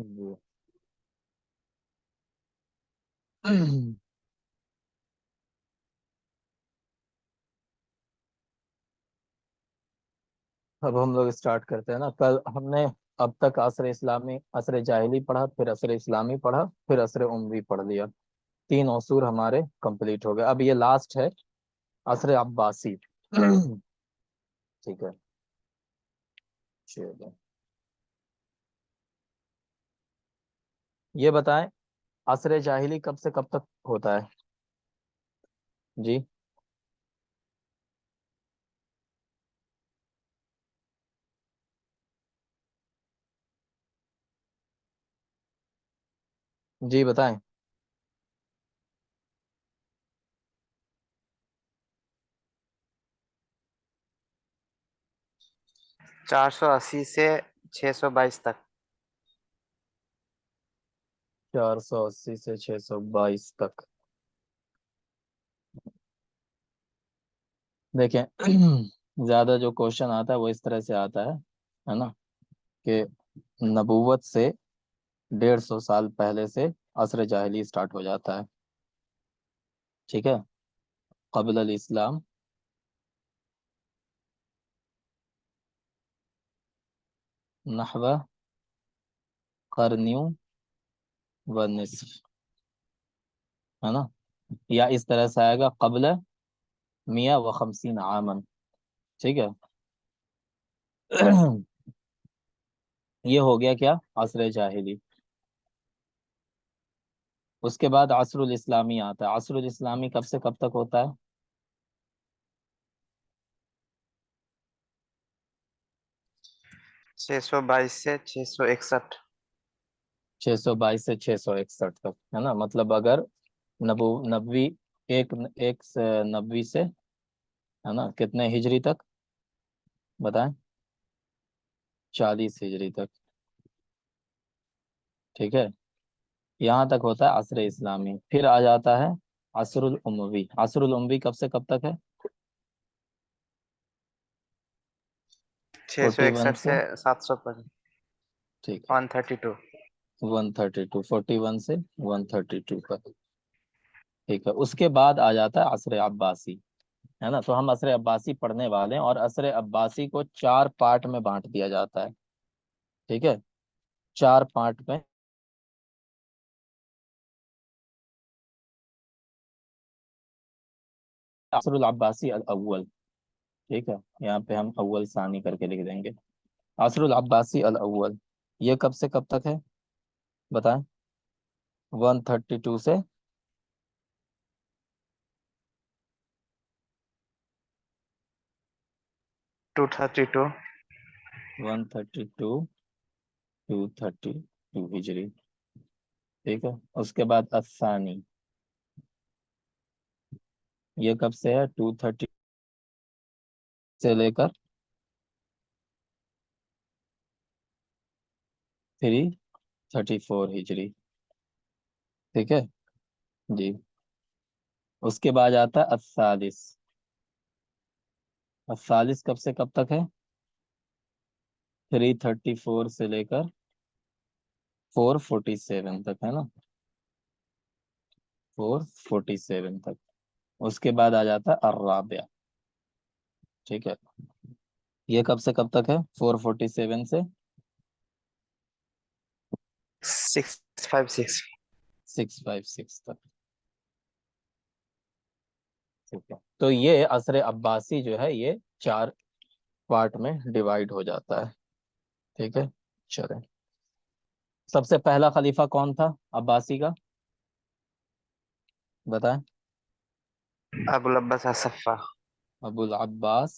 جی اب ہم لوگ اسٹارٹ کرتے ہیں نا. کل ہم نے اب تک عصر اسلامی، عصر جاہلی پڑھا، پھر عصر اسلامی پڑھا، پھر عصر اموی پڑھ لیا. 3 عصور ہمارے کمپلیٹ ہو گئے. اب یہ لاسٹ ہے عصر عباسی. ٹھیک ہے. چلو یہ بتائیں عصر جاہلی کب سے کب تک ہوتا ہے؟ جی جی بتائیں. 480 سے 622 تک. 480 سے 622 تک. دیکھیں زیادہ جو کوشچن آتا ہے وہ اس طرح سے آتا ہے نا، کہ نبوت سے 150 سال پہلے سے عصر جاہلی سٹارٹ ہو جاتا ہے. ٹھیک ہے. قبل الاسلام نحو قرنیوں و نصف، ہے نا. یا اس طرح سے آئے گا قبل 150 عامن. ٹھیک ہے. یہ ہو گیا کیا؟ عصر جاہلی. اس کے بعد عصر الاسلامی آتا ہے. عصر الاسلامی کب سے کب تک ہوتا ہے؟ 622 سے 661. 622 سے 661 تک، ہے نا. مطلب اگر نبوی ایک ایک نبوی سے، ہے نا، کتنے ہجری تک بتائیں؟ 40 ہجری تک. ٹھیک ہے. یہاں تک ہوتا ہے عصر اسلامی. پھر آ جاتا ہے عصر الاموی. عصر الاموی کب سے کب تک ہے؟ 41 661 سے. سے 750. ٹھیک ہے. 132. 132. 41 سے 132 کا. ٹھیک ہے. اس کے بعد آ جاتا ہے عصر عباسی، ہے نا. تو ہم عصر عباسی پڑھنے والے ہیں، اور عصر عباسی کو 4 پارٹ میں بانٹ دیا جاتا ہے. ٹھیک ہے. 4 پارٹ میں. عصر العباسی الاول. ٹھیک ہے. یہاں پہ ہم اول ثانی کر کے لکھ دیں گے. عصر العباسی الاول یہ کب سے کب تک ہے بتائیں؟ 132 سے 232. 132 232 ہجری. ٹھیک ہے. اس کے بعد الثانی یہ کب سے ہے؟ 230 سے لے کر 334 ہجری. ٹھیک ہے جی. اس کے بعد آتا ہے الثالث. الثالث کب سے کب تک ہے؟ 334 سے لے کر 447 تک، ہے نا. 447 تک. اس کے بعد آ جاتا ہے الرابع. ٹھیک ہے. یہ کب سے کب تک ہے؟ 447 سے 656. 656 تک. ٹھیک ہے. تو یہ عصر عباسی جو ہے یہ 4 پارٹ میں ڈیوائیڈ ہو جاتا ہے. ٹھیک ہے. چلیں. سب سے پہلا خلیفہ کون تھا عباسی کا بتائیں؟ ابو العباس الصفا. ابو العباس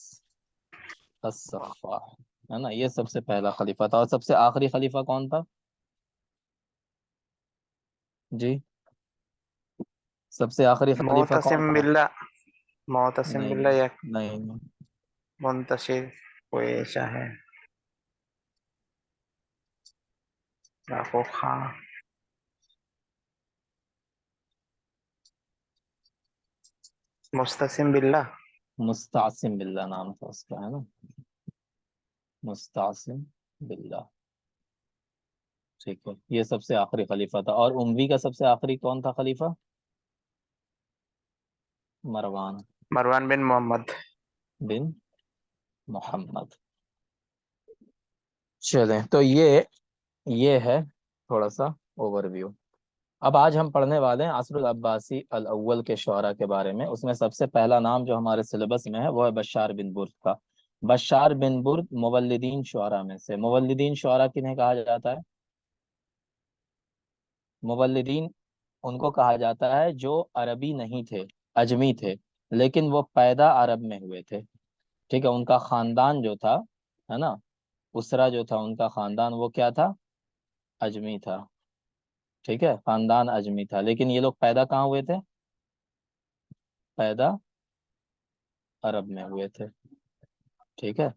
الصفاح، ہے نا. یہ سب سے پہلا خلیفہ تھا. اور سب سے آخری خلیفہ کون تھا جی؟ سب سے آخری خلیفہ کون معتصم تھا؟ باللہ. معتصم نہیں باللہ یا نہیں نہیں. منتشر کوئی ایسا ہے. یعقوب خان. مستسم باللہ. مستعصم باللہ نام تھا اس کا، ہے نا. مستعصم باللہ. ٹھیک ہے، یہ سب سے آخری خلیفہ تھا. اور اموی کا سب سے آخری کون تھا خلیفہ؟ مروان مروان بن محمد. بن محمد. چلیں تو یہ ہے تھوڑا سا اوور ویو. اب آج ہم پڑھنے والے ہیں عصر العباسی الاول کے شعراء کے بارے میں. اس میں سب سے پہلا نام جو ہمارے سلیبس میں ہے وہ ہے بشار بن برد کا. بشار بن برد مولدین شعراء میں سے. مولدین شعراء کنہیں کہا جاتا ہے؟ مولدین ان کو کہا جاتا ہے جو عربی نہیں تھے، اجمی تھے، لیکن وہ پیدا عرب میں ہوئے تھے. ٹھیک ہے، ان کا خاندان جو تھا، ہے نا، اسرا جو تھا ان کا خاندان، وہ کیا تھا؟ اجمی تھا. ٹھیک ہے، خاندان اجمی تھا، لیکن یہ لوگ پیدا کہاں ہوئے تھے؟ پیدا عرب میں ہوئے تھے. ٹھیک ہے،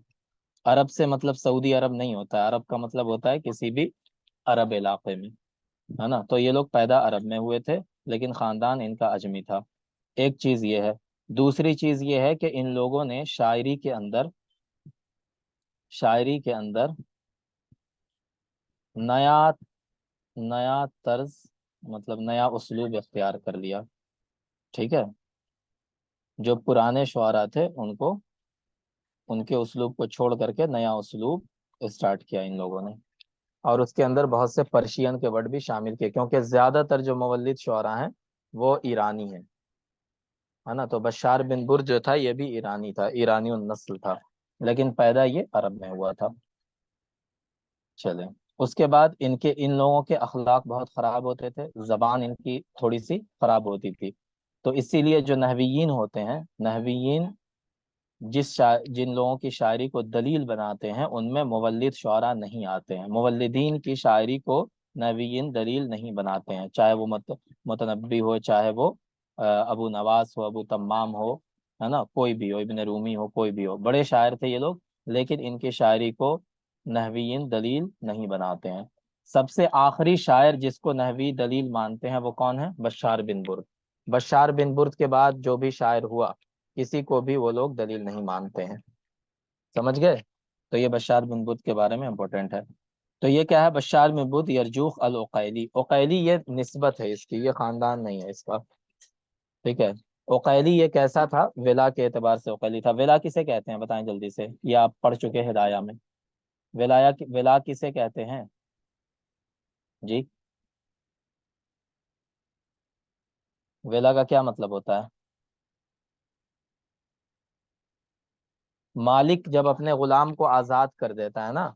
عرب سے مطلب سعودی عرب نہیں ہوتا ہے، عرب کا مطلب ہوتا ہے کسی بھی عرب علاقے میں، ہے نا. تو یہ لوگ پیدا عرب میں ہوئے تھے لیکن خاندان ان کا اجمی تھا. ایک چیز یہ ہے. دوسری چیز یہ ہے کہ ان لوگوں نے شاعری کے اندر نیا نیا طرز، مطلب نیا اسلوب اختیار کر لیا. ٹھیک ہے، جو پرانے شعراء تھے ان کے اسلوب کو چھوڑ کر کے نیا اسلوب اسٹارٹ کیا ان لوگوں نے. اور اس کے اندر بہت سے پرشین کے ورڈ بھی شامل کیے، کیونکہ زیادہ تر جو مولد شعراء ہیں وہ ایرانی ہیں، ہے نا. تو بشار بن برد جو تھا یہ بھی ایرانی تھا، ایرانی النسل تھا، لیکن پیدا یہ عرب میں ہوا تھا. چلیں، اس کے بعد ان لوگوں کے اخلاق بہت خراب ہوتے تھے، زبان ان کی تھوڑی سی خراب ہوتی تھی. تو اسی لیے جو نحویین ہوتے ہیں، نحویین جن لوگوں کی شاعری کو دلیل بناتے ہیں ان میں مولد شعراء نہیں آتے ہیں. مولدین کی شاعری کو نحویین دلیل نہیں بناتے ہیں، چاہے وہ متنبی ہو، چاہے وہ ابو نواس ہو، ابو تمام ہو، ہے نا، کوئی بھی ہو، ابن رومی ہو، کوئی بھی ہو. بڑے شاعر تھے یہ لوگ، لیکن ان کی شاعری کو نحویین دلیل نہیں بناتے ہیں. سب سے آخری شاعر جس کو نحوی دلیل مانتے ہیں وہ کون ہے؟ بشار بن برد. بشار بن برد کے بعد جو بھی شاعر ہوا کسی کو بھی وہ لوگ دلیل نہیں مانتے ہیں. سمجھ گئے؟ تو یہ بشار بن برد کے بارے میں امپورٹنٹ ہے. تو یہ کیا ہے؟ بشار بن برد یرجوخ العقیلی. عقیلی یہ نسبت ہے اس کی، یہ خاندان نہیں ہے اس کا. ٹھیک ہے، عقیلی یہ کیسا تھا؟ ولا کے اعتبار سے عقیلی تھا. ولا کسے کہتے ہیں بتائیں جلدی سے، یہ آپ پڑھ چکے ہدایہ میں. ولا کسے کہتے ہیں جی؟ ولا کا کیا مطلب ہوتا ہے؟ مالک جب اپنے غلام کو آزاد کر دیتا ہے نا،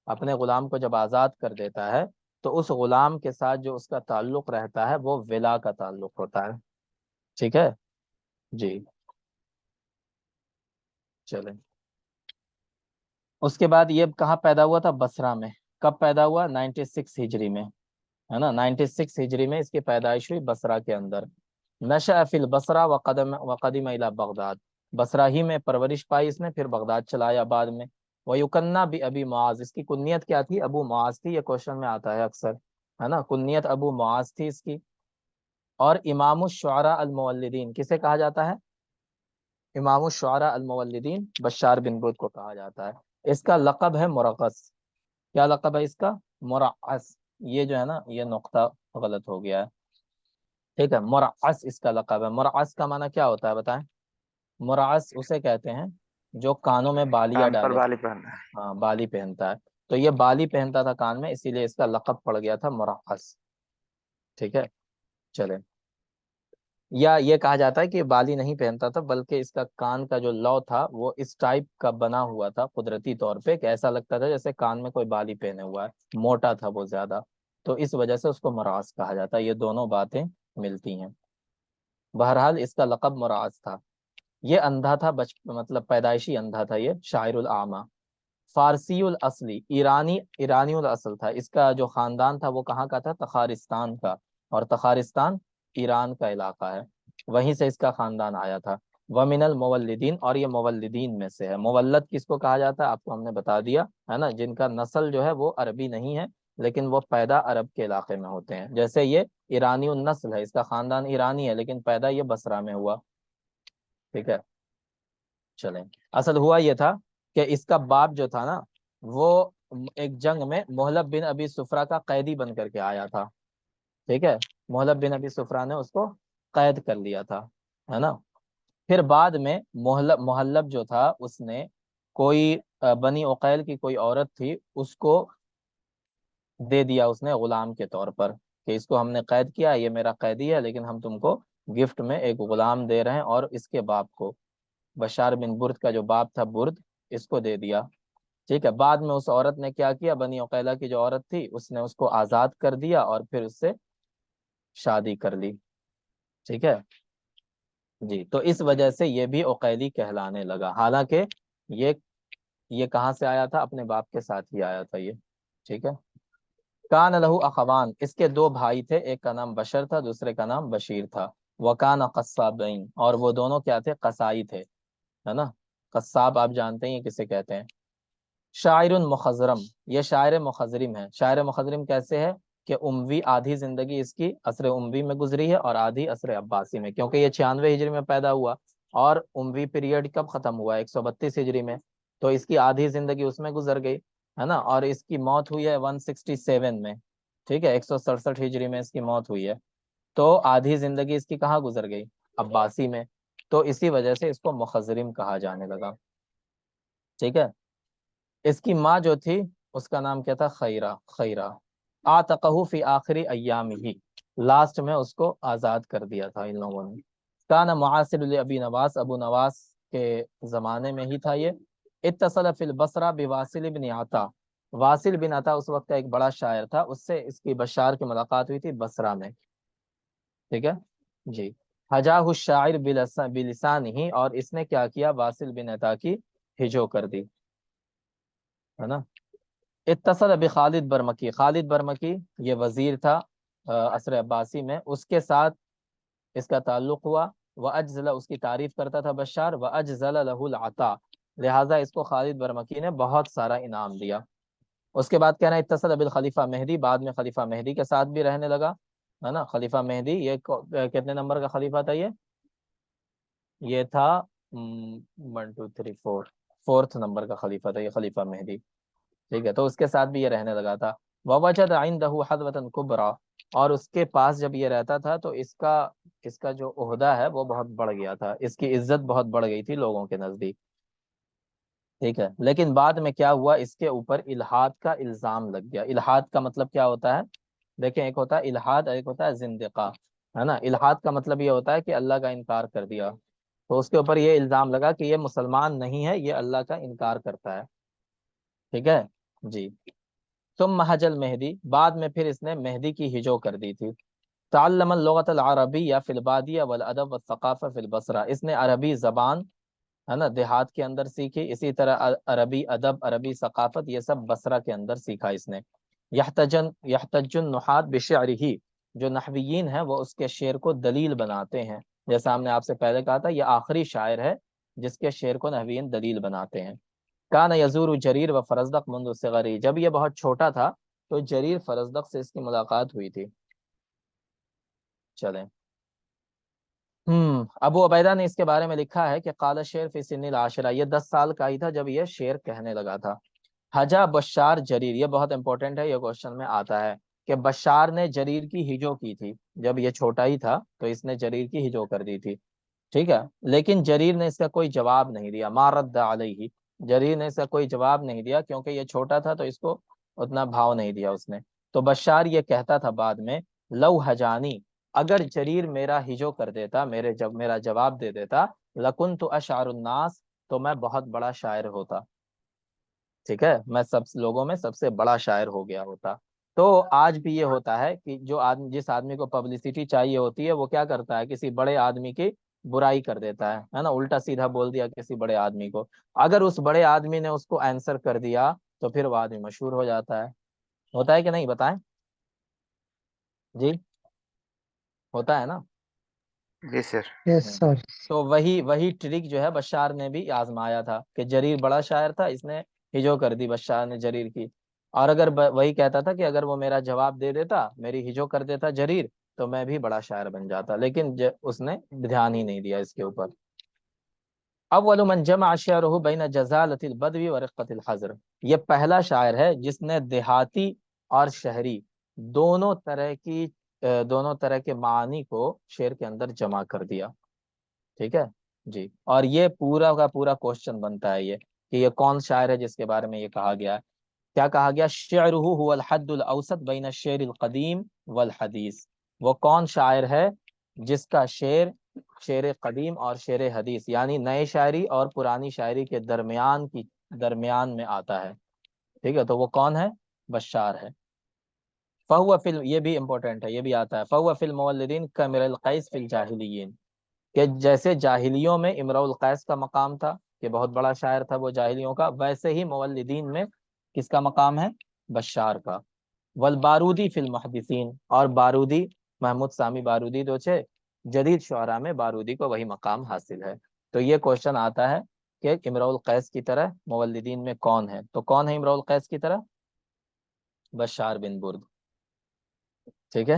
اپنے غلام کو جب آزاد کر دیتا ہے تو اس غلام کے ساتھ جو اس کا تعلق رہتا ہے وہ ولا کا تعلق ہوتا ہے. ٹھیک ہے جی. چلیں، اس کے بعد یہ کہاں پیدا ہوا تھا؟ بصرہ میں. کب پیدا ہوا؟ 96 ہجری میں، ہے نا. 96 ہجری میں اس کی پیدائش ہوئی بصرہ کے اندر. نشأ فی البصرہ وقدم الی بغداد. بصرہ ہی میں پرورش پائی اس نے، پھر بغداد چلایا بعد میں. ویکنا بأبی معاذ. اس کی کنیت کیا تھی؟ ابو معاذ تھی. یہ کوشچن میں آتا ہے اکثر، ہے نا. کنیت ابو معاذ تھی اس کی. اور امام الشعراء المولدین کسے کہا جاتا ہے؟ امام الشعراء المولدین بشار بن برد کو کہا جاتا ہے. اس کا لقب ہے مرقص. کیا لقب ہے اس کا؟ مرقص. یہ جو ہے نا یہ نقطہ غلط ہو گیا ہے. ٹھیک ہے، مرعس اس کا لقب ہے. مرعس کا معنی کیا ہوتا ہے بتائیں؟ مرعس اسے کہتے ہیں جو کانوں میں بالیاں کان پر ڈالے. بالی پہننا ہے. ہاں، بالی پہنتا ہے. تو یہ بالی پہنتا تھا کان میں، اسی لیے اس کا لقب پڑ گیا تھا مرعس. ٹھیک ہے، چلے. یا یہ کہا جاتا ہے کہ یہ بالی نہیں پہنتا تھا، بلکہ اس کا کان کا جو لو تھا وہ اس ٹائپ کا بنا ہوا تھا قدرتی طور پہ کہ ایسا لگتا تھا جیسے کان میں کوئی بالی پہنے ہوا ہے. موٹا تھا وہ زیادہ، تو اس وجہ سے اس کو مراس کہا جاتا ہے. یہ دونوں باتیں ملتی ہیں. بہرحال اس کا لقب مراس تھا. یہ اندھا تھا، مطلب پیدائشی اندھا تھا. یہ شاعر الاعمى. فارسی الاصلی، ایرانی الاصل تھا. اس کا جو خاندان تھا وہ کہاں کا تھا؟ تخارستان کا. اور تخارستان ایران کا علاقہ ہے، وہیں سے اس کا خاندان آیا تھا. ومن المولدین، اور یہ مولدین میں سے ہے. مولد کس کو کہا جاتا ہے آپ کو ہم نے بتا دیا، ہے نا. جن کا نسل جو ہے وہ عربی نہیں ہے لیکن وہ پیدا عرب کے علاقے میں ہوتے ہیں. جیسے یہ ایرانی النسل ہے، اس کا خاندان ایرانی ہے لیکن پیدا یہ بصرہ میں ہوا. ٹھیک ہے، چلیں. اصل ہوا یہ تھا کہ اس کا باپ جو تھا نا وہ ایک جنگ میں محلب بن ابی سفرا کا قیدی بن کر کے آیا تھا، ٹھیک ہے، محلب بن ابی سفرا نے اس کو قید کر لیا تھا، ہے نا۔ پھر بعد میں محلب جو تھا اس نے کوئی بنی عقیل کی کوئی عورت تھی، اس کو دے دیا اس نے غلام کے طور پر، کہ اس کو ہم نے قید کیا، یہ میرا قیدی ہے، لیکن ہم تم کو گفٹ میں ایک غلام دے رہے ہیں، اور اس کے باپ کو، بشار بن برد کا جو باپ تھا برد، اس کو دے دیا، ٹھیک ہے۔ بعد میں اس عورت نے کیا کیا، بنی عقیلہ کی جو عورت تھی اس نے اس کو آزاد کر دیا اور پھر اس سے شادی کر لی، ٹھیک ہے جی۔ تو اس وجہ سے یہ بھی عقیلی کہلانے لگا، حالانکہ یہ یہ کہاں سے آیا تھا، اپنے باپ کے ساتھ ہی آیا تھا یہ، ٹھیک ہے۔ کان لہو اخوان، اس کے دو بھائی تھے، ایک کا نام بشر تھا، دوسرے کا نام بشیر تھا۔ وکان قصابین، اور وہ دونوں کیا تھے، قصائی تھے، ہے نا۔ قصاب آپ جانتے ہیں کسے کہتے ہیں، شاعر مخضرم، یہ شاعر مخضرم ہے۔ شاعر مخضرم کیسے ہے کہ اموی، آدھی زندگی اس کی عصر اموی میں گزری ہے اور آدھی عصر عباسی میں، کیونکہ یہ 96 ہجری میں پیدا ہوا، اور اموی پیریڈ کب ختم ہوا، 132 ہجری میں، تو اس کی آدھی زندگی اس میں گزر گئی، ہے نا۔ اور اس کی موت ہوئی ہے 167 میں، ٹھیک ہے، 167 ہجری میں اس کی موت ہوئی ہے، تو آدھی زندگی اس کی کہاں گزر گئی، عباسی میں، تو اسی وجہ سے اس کو مخضرم کہا جانے لگا، ٹھیک ہے۔ اس کی ماں جو تھی اس کا نام کیا تھا، خیرہ، خیرہ آتقہ فی آخری ایام ہی، لاسٹ میں اس کو آزاد کر دیا تھا ان لوگوں نے۔ کان معاصر لابی نواس، ابو نواس کے زمانے میں ہی تھا یہ۔ اتصل فی البصرہ بواصل بن عطا، واصل بن عطا اس وقت کا ایک بڑا شاعر تھا، اس سے اس کی بشار کی ملاقات ہوئی تھی بصرہ میں، ٹھیک ہے جی۔ حجاہ الشاعر بلسان ہی، اور اس نے کیا کیا، واصل بن عطا کی ہجو کر دی، ہے نا۔ اتصل بخالد برمکی، خالد برمکی یہ وزیر تھا عصر عباسی میں، اس کے ساتھ اس کا تعلق ہوا، وَأَجْزَلَ، اس کی تعریف کرتا تھا بشار، وَأَجْزَلَ لَهُ الْعَطَاء، لہٰذا اس کو خالد برمکی نے بہت سارا انعام دیا۔ اس کے بعد کہنا اتصل بالخلیفہ مہدی، بعد میں خلیفہ مہدی کے ساتھ بھی رہنے لگا، ہے نا۔ خلیفہ مہدی یہ کتنے نمبر کا خلیفہ تھا، یہ تھا 1 2 3 4، فورتھ نمبر کا خلیفہ تھا یہ خلیفہ مہدی، ٹھیک ہے، تو اس کے ساتھ بھی یہ رہنے لگا تھا۔ ووجد عنده حظوة كبرى، اور اس کے پاس جب یہ رہتا تھا تو اس کا جو عہدہ ہے وہ بہت بڑھ گیا تھا، اس کی عزت بہت بڑھ گئی تھی لوگوں کے نزدیک، ٹھیک ہے۔ لیکن بعد میں کیا ہوا، اس کے اوپر الحاد کا الزام لگ گیا۔ الحاد کا مطلب کیا ہوتا ہے، دیکھیں، ایک ہوتا ہے الحاد، ایک ہوتا ہے زندقہ، ہے نا۔ الحاد کا مطلب یہ ہوتا ہے کہ اللہ کا انکار کر دیا، تو اس کے اوپر یہ الزام لگا کہ یہ مسلمان نہیں ہے، یہ اللہ کا انکار کرتا ہے، ٹھیک ہے جی۔ ثم حج المہدی، بعد میں پھر اس نے مہدی کی ہجو کر دی تھی۔ تعلم اللغۃ العربیہ فی البادیہ والادب والثقافہ فی البصرہ، اس نے عربی زبان، ہے نا، دیہات کے اندر سیکھی، اسی طرح عربی ادب، عربی ثقافت، یہ سب بصرہ کے اندر سیکھا اس نے۔ یحتج النحات بشعرہ، جو نحویین ہیں وہ اس کے شعر کو دلیل بناتے ہیں، جیسا ہم نے آپ سے پہلے کہا تھا، یہ آخری شاعر ہے جس کے شعر کو نحویین دلیل بناتے ہیں۔ کان یزور جریر و فرزدق منذ صغری، جب یہ بہت چھوٹا تھا تو جریر فرزدق سے اس کی ملاقات ہوئی تھی، چلیں۔ ابو عبیدہ نے اس کے بارے میں لکھا ہے کہ قال شعر فی سن العاشرہ، یہ 10 سال کا ہی تھا جب یہ شعر کہنے لگا تھا۔ حجا بشار جریر، یہ بہت امپورٹنٹ ہے، یہ کوشچن میں آتا ہے کہ بشار نے جریر کی ہجو کی تھی، جب یہ چھوٹا ہی تھا تو اس نے جریر کی ہجو کر دی تھی، ٹھیک ہے۔ لیکن جریر نے اس کا کوئی جواب نہیں دیا، ما رد علیہ، جریر نے اس کا کوئی جواب نہیں دیا، کیونکہ یہ چھوٹا تھا تو اس کو اتنا بھاؤ نہیں دیا اس نے۔ تو بشار یہ کہتا تھا بعد میں، لو حجانی، اگر جریر میرا ہجو کر دیتا، میرا جواب دے دیتا، لکنت اشعر الناس، تو میں بہت بڑا شاعر ہوتا، ٹھیک ہے، میں سب لوگوں میں سب سے بڑا شاعر ہو گیا ہوتا۔ تو آج بھی یہ ہوتا ہے کہ جس آدمی کو پبلسٹی چاہیے ہوتی ہے وہ کیا کرتا ہے، کسی بڑے آدمی کی برائی کر دیتا ہے نا، الٹا سیدھا بول دیا کسی بڑے آدمی کو، اگر اس بڑے آدمی نے اس کو آنسر کر دیا تو پھر وہ آدمی مشہور ہو جاتا ہے، ہوتا ہے کہ نہیں، بتائیں جی، ہوتا ہے نا جی سر۔ یس سر۔ تو وہی ٹرک جو ہے بشار نے بھی آزمایا تھا کہ جریر بڑا شاعر تھا، اس نے ہجو کر دی بشار نے جریر کی، اور اگر وہی کہتا تھا کہ اگر وہ میرا جواب دے دیتا، میری ہجو کر دیتا جریر، تو میں بھی بڑا شاعر بن جاتا، لیکن اس نے دھیان ہی نہیں دیا اس کے اوپر۔ اول من جمع شعرہ بین جزالۃ البدوی و رقۃ الحضر، یہ پہلا شاعر ہے جس نے دیہاتی اور شہری دونوں طرح کے معانی کو شعر کے اندر جمع کر دیا. ٹھیک ہے جی. اور یہ پورا کا پورا کوشچن بنتا ہے یہ کہ یہ کون شاعر ہے جس کے بارے میں یہ کہا گیا ہے. کیا کہا گیا؟ شعرہ هو الحد الاوسط بین الشعر القدیم والحدیث. وہ کون شاعر ہے جس کا شعر قدیم اور شعر حدیث یعنی نئے شاعری اور پرانی شاعری کے درمیان میں آتا ہے. ٹھیک ہے، تو وہ کون ہے؟ بشار ہے. فہو فی یہ بھی امپورٹنٹ ہے، یہ بھی آتا ہے. فہو فی المولدین کامر القیس فی الجاہلیین، کہ جیسے جاہلیوں میں امرؤ القیس کا مقام تھا کہ بہت بڑا شاعر تھا وہ جاہلیوں کا، ویسے ہی مولدین میں کس کا مقام ہے؟ بشار کا. والبارودی فی المحدثین، اور بارودی محمود سامی بارودی جو تھے جدید شعراء میں بارودی کو وہی مقام حاصل ہے. تو یہ کوشچن آتا ہے کہ امرؤ القیس کی طرح مولدین میں کون ہے؟ تو کون ہے امرؤ القیس کی طرح؟ بشار بن برد. ٹھیک ہے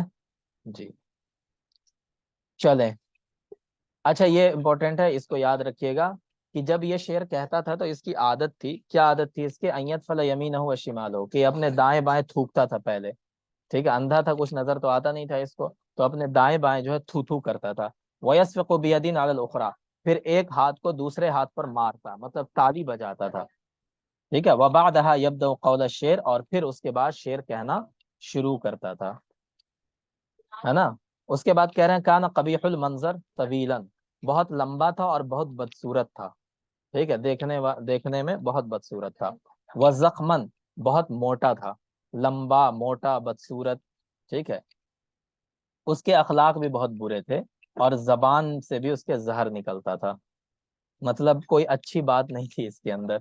جی. چلیں، اچھا یہ امپورٹنٹ ہے، اس کو یاد رکھیے گا کہ جب یہ شعر کہتا تھا تو اس کی عادت تھی. کیا عادت تھی اس کے؟ ایت فلا یمینہ و شمالہ، کہ اپنے دائیں بائیں تھوکتا تھا پہلے. ٹھیک ہے، اندھا تھا، کچھ نظر تو آتا نہیں تھا اس کو، تو اپنے دائیں بائیں جو ہے تھو تھو کرتا تھا. وَيَسْفِقُ بِيَدٍ عَلَى الْأُخْرَى، پھر ایک ہاتھ کو دوسرے ہاتھ پر مارتا، مطلب تالی بجاتا تھا. ٹھیک ہے. وَبَعْدَهَا يَبْدَأُ قَوْلَ الشِّعْرِ، اور پھر اس کے بعد شعر کہنا شروع کرتا تھا، ہے نا. اس کے بعد کہہ رہے ہیں کان قبیح المنظر طویلا، بہت لمبا تھا اور بہت بدصورت تھا. ٹھیک ہے، دیکھنے میں بہت بدصورت تھا. وزخمن، بہت موٹا تھا، لمبا موٹا بدصورت. ٹھیک ہے. اس کے اخلاق بھی بہت برے تھے اور زبان سے بھی اس کے زہر نکلتا تھا، مطلب کوئی اچھی بات نہیں تھی اس کے اندر،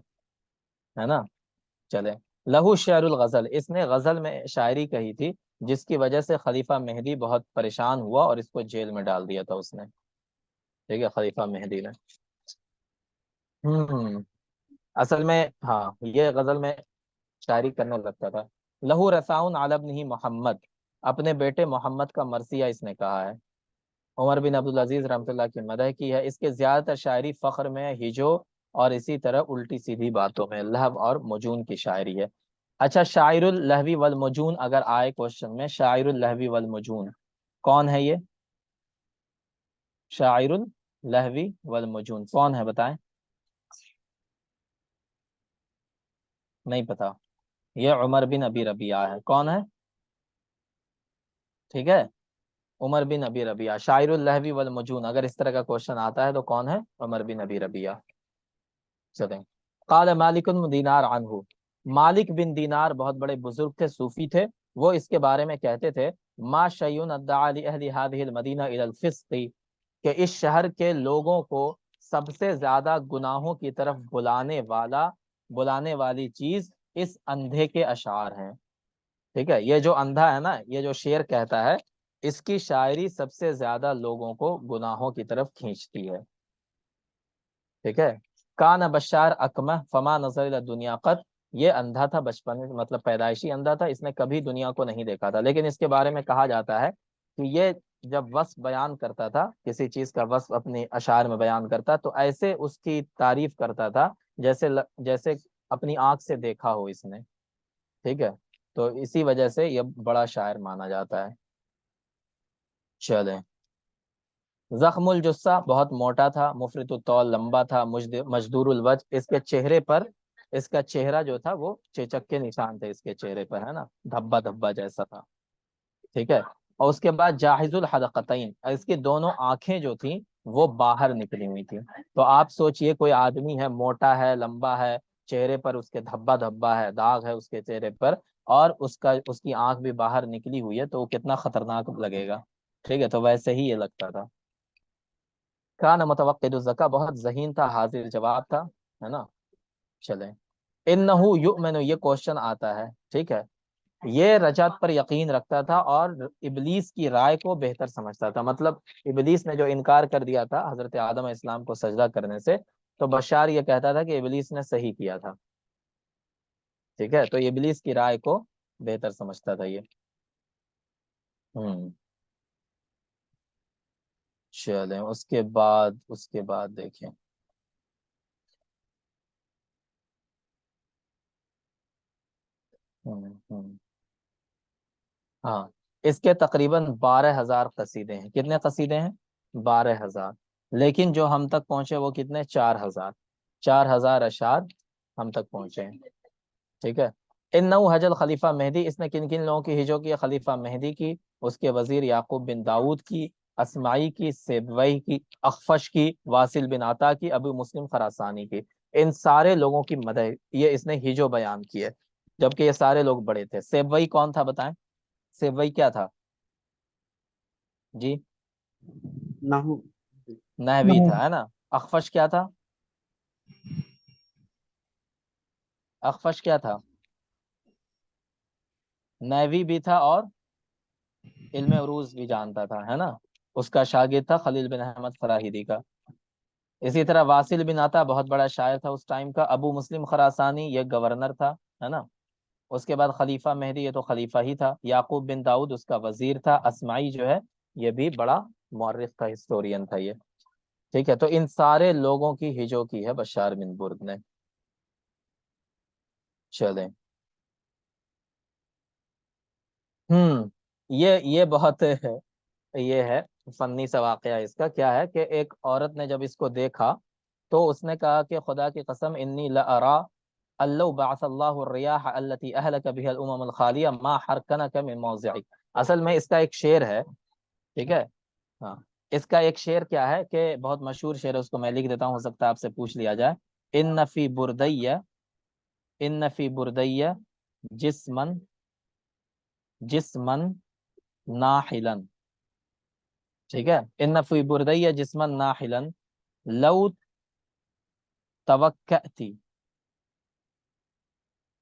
ہے نا. چلے. لہو شعر الغزل، اس نے غزل میں شاعری کہی تھی جس کی وجہ سے خلیفہ مہدی بہت پریشان ہوا اور اس کو جیل میں ڈال دیا تھا اس نے. ٹھیک ہے، خلیفہ مہدی نے. ہوں اصل میں ہاں یہ غزل میں شاعری کرنے لگتا تھا. لہو رساؤن علی ابنہ محمد، اپنے بیٹے محمد کا مرثیہ اس نے کہا ہے. عمر بن عبدالعزیز رحمۃ اللہ کی مدح کی ہے. اس کے زیادہ تر شاعری فخر میں، ہجو اور اسی طرح الٹی سیدھی باتوں میں، لہو اور مجون کی شاعری ہے. اچھا، شاعر اللہوی والمجون اگر آئے کوشچن میں، شاعر اللہوی والمجون کون ہے؟ یہ شاعر اللہوی والمجون کون ہے بتائیں؟ نہیں پتا. یہ عمر بن ابی ربیعہ ہے. کون ہے؟ ٹھیک ہے، عمر بن ابی ربیعہ. شاعر اللہوی والمجون اگر اس طرح کا کوشچن آتا ہے تو کون ہے؟ عمر بن ابی ربیعہ. چلیں. قال مالک بن دینار عنہ، مالک بن دینار بہت بڑے بزرگ تھے، صوفی تھے. وہ اس کے بارے میں کہتے تھے ما شیء ادعى لاهل هذه المدینہ الى الفسق، کہ اس شہر کے لوگوں کو سب سے زیادہ گناہوں کی طرف بلانے والی چیز اس اندھے کے اشعار ہیں. ٹھیک ہے، یہ جو اندھا ہے نا، یہ جو شعر کہتا ہے، اس کی شاعری سب سے زیادہ لوگوں کو گناہوں کی طرف کھینچتی ہے. ٹھیک ہے. کان بشار اکمہ فما نظر الی دنیا قط، یہ اندھا تھا بچپن میں، مطلب پیدائشی اندھا تھا، اس نے کبھی دنیا کو نہیں دیکھا تھا. لیکن اس کے بارے میں کہا جاتا ہے کہ یہ جب وصف بیان کرتا تھا، کسی چیز کا وصف اپنی اشعار میں بیان کرتا تو ایسے اس کی تعریف کرتا تھا جیسے اپنی آنکھ سے دیکھا ہو اس نے. ٹھیک ہے، تو اسی وجہ سے یہ بڑا شاعر مانا جاتا ہے. چلیں. زخم الجثہ، بہت موٹا تھا. مفرط الطول، لمبا تھا. مجدور الوجہ، اس کے چہرے پر، اس کا چہرہ جو تھا وہ چیچک کے نشان تھے اس کے چہرے پر، ہے نا، دھبا دھبا جیسا تھا. ٹھیک ہے. اور اس کے بعد جاہز الحلقتین، اس کی دونوں آنکھیں جو تھیں وہ باہر نکلی ہوئی تھیں. تو آپ سوچئے کوئی آدمی ہے، موٹا ہے، لمبا ہے، چہرے پر اس کے دھبا دھبا ہے، داغ ہے اس کے چہرے پر، اور اس کی آنکھ بھی باہر نکلی ہوئی ہے، تو وہ کتنا خطرناک لگے گا. ٹھیک ہے، تو ویسے ہی یہ لگتا تھا. کان متوقد الزکا، بہت ذہین تھا، حاضر جواب تھا، ہے نا. چلیں. انہو یؤمن، یہ کوشچن آتا ہے. ٹھیک ہے، یہ رجعت پر یقین رکھتا تھا اور ابلیس کی رائے کو بہتر سمجھتا تھا. مطلب ابلیس نے جو انکار کر دیا تھا حضرت آدم علیہ السلام کو سجدہ کرنے سے، تو بشار یہ کہتا تھا کہ ابلیس نے صحیح کیا تھا. ٹھیک ہے، تو ابلیس کی رائے کو بہتر سمجھتا تھا یہ. ہوں چلیں. اس کے بعد دیکھیں ہاں، اس کے تقریباً 12,000 قصیدے ہیں. کتنے قصیدے ہیں؟ 12,000. لیکن جو ہم تک پہنچے وہ کتنے؟ 4,000. 4,000 اشعار ہم تک پہنچے ہیں. ٹھیک ہے. انہو حج الخلیفہ مہدی، اس نے کن کن لوگوں کی ہجو کی؟ خلیفہ مہدی کی، اس کے وزیر یعقوب بن داؤد کی، اسماعی کی، سیبوئی کی، اخفش کی، واصل بن عطا کی، ابو مسلم خراسانی کی. ان سارے لوگوں کی مدح یہ اس نے ہجو بیان کی ہے، جبکہ یہ سارے لوگ بڑے تھے. سیبوئی کون تھا بتائیں؟ سیبوئی کیا تھا جی؟ نحو نحوی تھا، ہے نا. اخفش کیا تھا؟ اخفش کیا تھا؟ نحوی بھی تھا اور علم عروض بھی جانتا تھا، ہے نا. اس کا شاگرد تھا خلیل بن احمد فراہیدی کا. اسی طرح واصل بن عطا بہت بڑا شاعر تھا اس ٹائم کا. ابو مسلم خراسانی یہ گورنر تھا، ہے نا. اس کے بعد خلیفہ مہدی، یہ تو خلیفہ ہی تھا. یعقوب بن داؤد اس کا وزیر تھا. اسماعی جو ہے یہ بھی بڑا مورخ تھا، ہسٹورین تھا یہ. ٹھیک ہے. تو ان سارے لوگوں کی ہجو کی ہے بشار بن برد نے. چلیں. یہ بہت یہ ہے فنی سا واقعہ. اس کا کیا ہے کہ ایک عورت نے جب اس کو دیکھا تو اس نے کہا کہ خدا کی قسم انی لارا اللہ بعث اللہ الریاح التي اهلك بها الامم الخالیہ ما حرکنک من موضعک. اصل میں اس کا ایک شعر ہے. ٹھیک ہے. ہاں، اس کا ایک شعر کیا ہے کہ بہت مشہور شعر ہے، اس کو میں لکھ دیتا ہوں، ہو سکتا ہے آپ سے پوچھ لیا جائے. ان فی بردیہ، ان فی بردیہ جسمن جسمن ناحلا. ٹھیک ہے. ان فی بردیہ جسمن ناحلا لو توکأتی،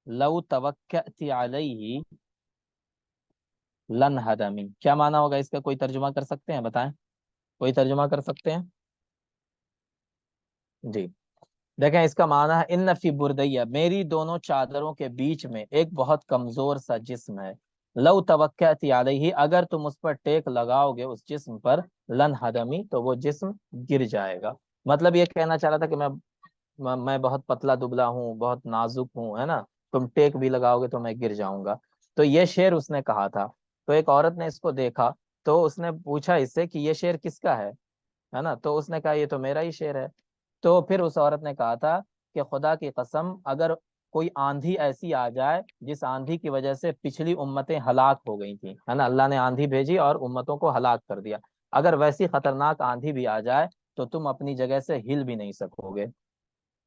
لو توکأتی علیہ لن ہدمی. کیا معنی ہوگا اس کا؟ کوئی ترجمہ کر سکتے ہیں؟ بتائیں، کوئی ترجمہ کر سکتے ہیں جی؟ دیکھیں اس کا معنی ہے ان فی بردیہ، میری دونوں چادروں کے بیچ میں ایک بہت کمزور سا جسم ہے. لو توکأتی علیہ، اگر تم اس پر ٹیک لگاؤ گے اس جسم پر، لن ہدمی، تو وہ جسم گر جائے گا. مطلب یہ کہنا چاہ رہا تھا کہ میں بہت پتلا دبلا ہوں، بہت نازک ہوں، ہے نا. تم ٹیک بھی لگاؤ گے تو میں گر جاؤں گا. تو یہ شعر اس نے کہا تھا. تو ایک عورت نے اس کو دیکھا تو اس نے پوچھا اس سے کہ یہ شعر کس کا ہے نا. تو اس نے کہا یہ تو میرا ہی شعر ہے. تو پھر اس عورت نے کہا تھا کہ خدا کی قسم اگر کوئی آندھی ایسی آ جائے جس آندھی کی وجہ سے پچھلی امتیں ہلاک ہو گئی تھیں، ہے نا، اللہ نے آندھی بھیجی اور امتوں کو ہلاک کر دیا، اگر ویسی خطرناک آندھی بھی آ جائے تو تم اپنی جگہ سے ہل بھی نہیں سکو گے.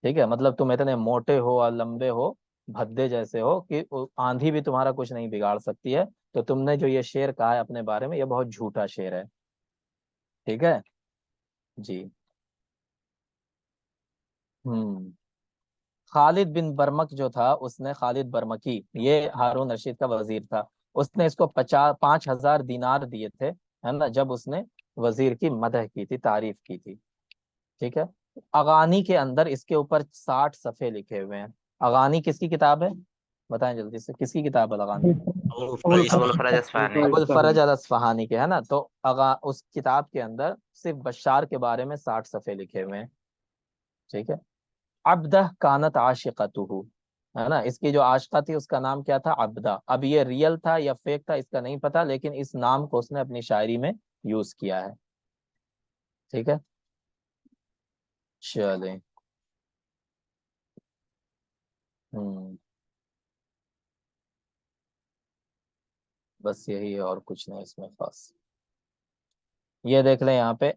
ٹھیک ہے. مطلب تم اتنے موٹے ہو اور لمبے ہو، بھدے جیسے ہو کہ آندھی بھی تمہارا کچھ نہیں بگاڑ سکتی ہے. تو تم نے جو یہ شعر کہا ہے اپنے بارے میں، یہ بہت جھوٹا شعر ہے. ٹھیک ہے جی. ہوں خالد بن برمک جو تھا، اس نے خالد برمکی، یہ ہارون رشید کا وزیر تھا، اس نے اس کو 5,000 دینار دیے تھے، ہے نا، جب اس نے وزیر کی مدح کی تھی، تعریف کی تھی. ٹھیک ہے. اغانی کے اندر اس کے اوپر 60 صفحے لکھے ہوئے ہیں. اغانی کس کی کتاب ہے؟ بتائیں جلدی سے، کس کی کتاب ہے اغانی؟ ابو الفرج اصفہانی. ابو الفرج الاصفہانی کے، ہے نا. تو اس کتاب کے اندر صرف بشار کے بارے میں 60 صفحے لکھے ہوئے ہیں. ٹھیک ہے. عبدہ کانت عاشقتہ، ہے نا، اس کی جو عاشقہ تھی اس کا نام کیا تھا؟ عبدہ. اب یہ ریئل تھا یا فیک تھا اس کا نہیں پتا، لیکن اس نام کو اس نے اپنی شاعری میں یوز کیا ہے. ٹھیک ہے. چلیں. بس یہی ہے اور کچھ نہیں اس میں خاص. یہ دیکھ لیں یہاں پہ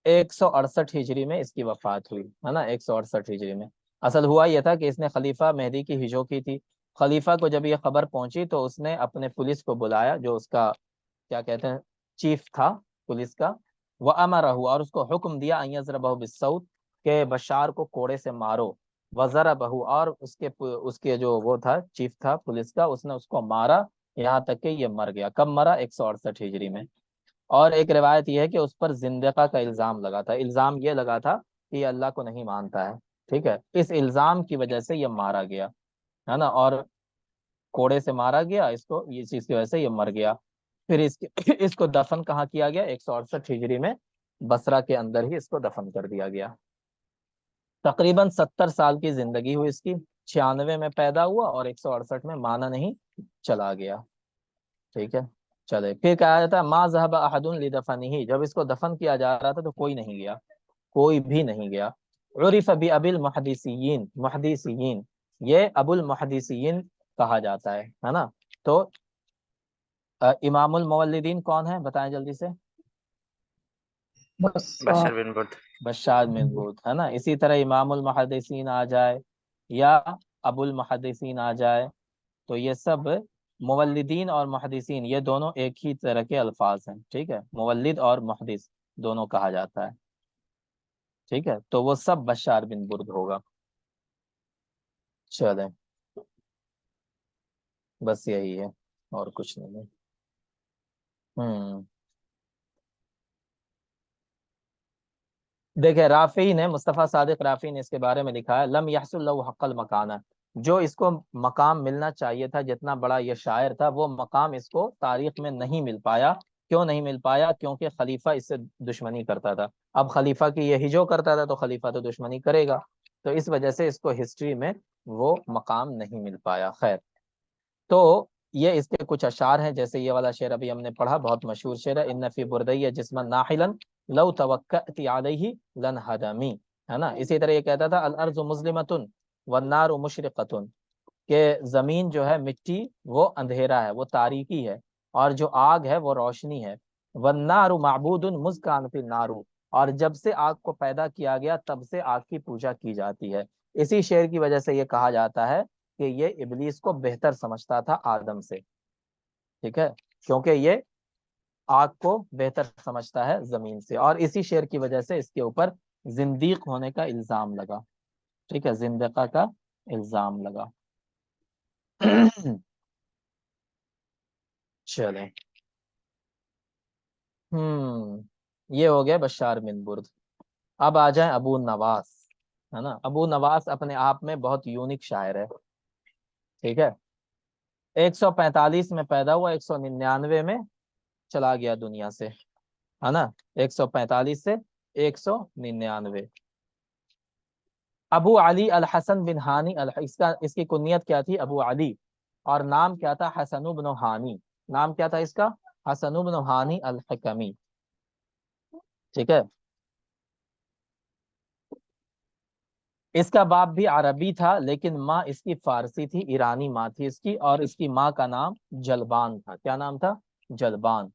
168 ہجری میں اس کی وفات ہوئی، ہے نا، 168 ہجری میں. اصل ہوا یہ تھا کہ اس نے خلیفہ مہدی کی ہجو کی تھی. خلیفہ کو جب یہ خبر پہنچی تو اس نے اپنے پولیس کو بلایا، جو اس کا کیا کہتے ہیں چیف تھا پولیس کا. وہ امرہ، اور اس کو حکم دیا ان یضربہ بالسوط، کہ بشار کو کوڑے سے مارو. وضربہ، اور اس کے جو وہ تھا چیف تھا پولیس کا، اس نے اس کو مارا یہاں تک کہ یہ مر گیا. کب مرا؟ 168 ہجری میں. اور ایک روایت یہ ہے کہ اس پر زندقہ کا الزام لگا تھا. الزام یہ لگا تھا کہ یہ اللہ کو نہیں مانتا ہے. ٹھیک ہے. اس الزام کی وجہ سے یہ مارا گیا، ہے نا، اور کوڑے سے مارا گیا اس کو، یہ چیز کی وجہ سے یہ مر گیا. پھر اس کو دفن کہاں کیا گیا؟ 168 ہجری میں بصرہ کے اندر ہی اس کو دفن کر دیا گیا. تقریباً 70 سال کی زندگی ہوئی اس کی. 96 میں پیدا ہوا اور 168 میں مانا نہیں چلا گیا. ٹھیک ہے. چلے پھر کہا جاتا ہے ما ذهب احد لدفنه، جب اس کو دفن کیا جا رہا تھا تو کوئی نہیں گیا، کوئی بھی نہیں گیا. عرف بأبی المحدثین، محدثین یہ ابو المحدثین کہا جاتا ہے نا. تو امام المولدین کون ہے بتائیں جلدی سے؟ بشار بن برد. بشار بن برد ہے نا. اسی طرح امام المحدثین آ جائے یا ابو المحدثین آ جائے تو یہ سب مولدین اور محدثین یہ دونوں ایک ہی طرح کے الفاظ ہیں. ٹھیک ہے. مولد اور محدث دونوں کہا جاتا ہے. ٹھیک ہے. تو وہ سب بشار بن برد ہوگا. چلیں بس یہی ہے اور کچھ نہیں ہے. دیکھیں رافعی نے، مصطفیٰ صادق رافعی نے اس کے بارے میں لکھا ہے لم یحصل له حق المکانہ، جو اس کو مقام ملنا چاہیے تھا، جتنا بڑا یہ شاعر تھا وہ مقام اس کو تاریخ میں نہیں مل پایا. کیوں نہیں مل پایا؟ کیونکہ خلیفہ اس سے دشمنی کرتا تھا. اب خلیفہ کی یہی جو کرتا تھا تو خلیفہ تو دشمنی کرے گا، تو اس وجہ سے اس کو ہسٹری میں وہ مقام نہیں مل پایا. خیر، تو یہ اس کے کچھ اشعار ہیں، جیسے یہ والا شعر ابھی ہم نے پڑھا، بہت مشہور شعر ہے، ان فی بردی جسما ناحلا لو توکأت علیہ لنہدمی، ہے نا. اسی طرح یہ کہتا تھا الارض مظلمۃ والنار مشرقۃ، کہ زمین جو ہے مٹی وہ اندھیرا ہے، وہ تاریکی ہے، اور جو آگ ہے وہ روشنی ہے. والنار معبود مذ کان فی النار، اور جب سے آگ کو پیدا کیا گیا تب سے آگ کی پوجا کی جاتی ہے. اسی شعر کی وجہ سے یہ کہا جاتا ہے کہ یہ ابلیس کو بہتر سمجھتا تھا آدم سے. ٹھیک ہے. کیونکہ یہ آگ کو بہتر سمجھتا ہے زمین سے، اور اسی شعر کی وجہ سے اس کے اوپر زندیق ہونے کا الزام لگا. ٹھیک ہے. زندقہ کا الزام لگا. چلیں یہ ہو گیا بشار بن برد. اب آ جائیں ابو نواس، ہے نا. ابو نواس اپنے آپ میں بہت یونیک شاعر ہے. ٹھیک ہے. 145 میں پیدا ہوا، 199 میں چلا گیا دنیا سے، ہے نا. 145 سے 199. ابو علی الحسن بن ہانی اس کی کنیت کیا تھی؟ ابو علی، اور نام کیا تھا؟ حسن بن ہانی. نام کیا تھا اس کا؟ حسن بن ہانی الحکمی. ٹھیک ہے. اس کا باپ بھی عربی تھا لیکن ماں اس کی فارسی تھی، ایرانی ماں تھی اس کی، اور اس کی ماں کا نام جلبان تھا. کیا نام تھا؟ جلبان.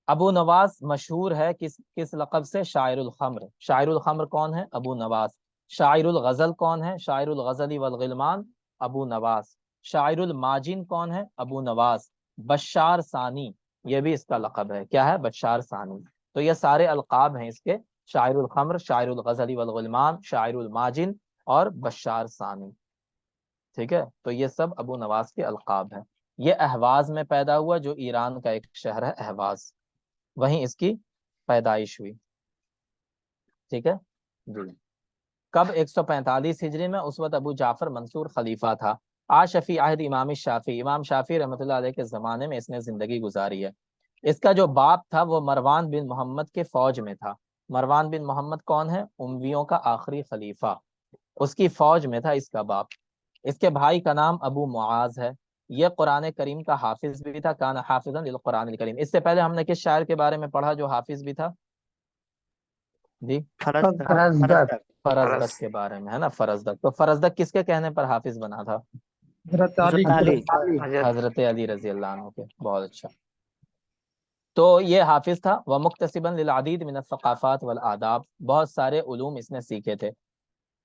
ابو نواس مشہور ہے کس لقب سے؟ شاعر الخمر. شاعر الخمر کون ہے؟ ابو نواس. شاعر الغزل کون ہے؟ شاعر الغزل والغلمان ابو نواس. شاعر الماجن کون ہے؟ ابو نواس. بشار ثانی یہ بھی اس کا لقب ہے. کیا ہے؟ بشار ثانی. تو یہ سارے القاب ہیں اس کے، شاعر الخمر، شاعر الغزل والغلمان، شاعر الماجن اور بشار ثانی. ٹھیک ہے. تو یہ سب ابو نواس کے القاب ہیں. یہ اہواز میں پیدا ہوا، جو ایران کا ایک شہر ہے اہواز، وہیں اس کی پیدائش ہوئی. ٹھیک ہے جی. کب؟ 145 ہجری میں. اس وقت ابو جعفر منصور خلیفہ تھا. شفیع عہد امام شافعی، امام شافعی رحمۃ اللہ علیہ کے زمانے میں اس نے زندگی گزاری ہے. اس کا جو باپ تھا وہ مروان بن محمد کے فوج میں تھا. مروان بن محمد کون ہے؟ امویوں کا آخری خلیفہ، اس کی فوج میں تھا اس کا باپ. اس کے بھائی کا نام ابو معاذ ہے. یہ قرآن کریم کا حافظ بھی تھا. کان حافظا للقرآن الکریم. اس سے پہلے ہم نے کس شاعر کے بارے میں پڑھا جو حافظ بھی تھا؟ جی فرزدق. فرزدق کے بارے میں، ہے نا. فرزدق. تو فرزدق کس کے کہنے پر حافظ بنا تھا؟ حضرت علی. حضرت علی رضی اللہ عنہ کے. بہت اچھا. تو یہ حافظ تھا. ومکتسبا للعدید من الثقافات والآداب، بہت سارے علوم اس نے سیکھے تھے.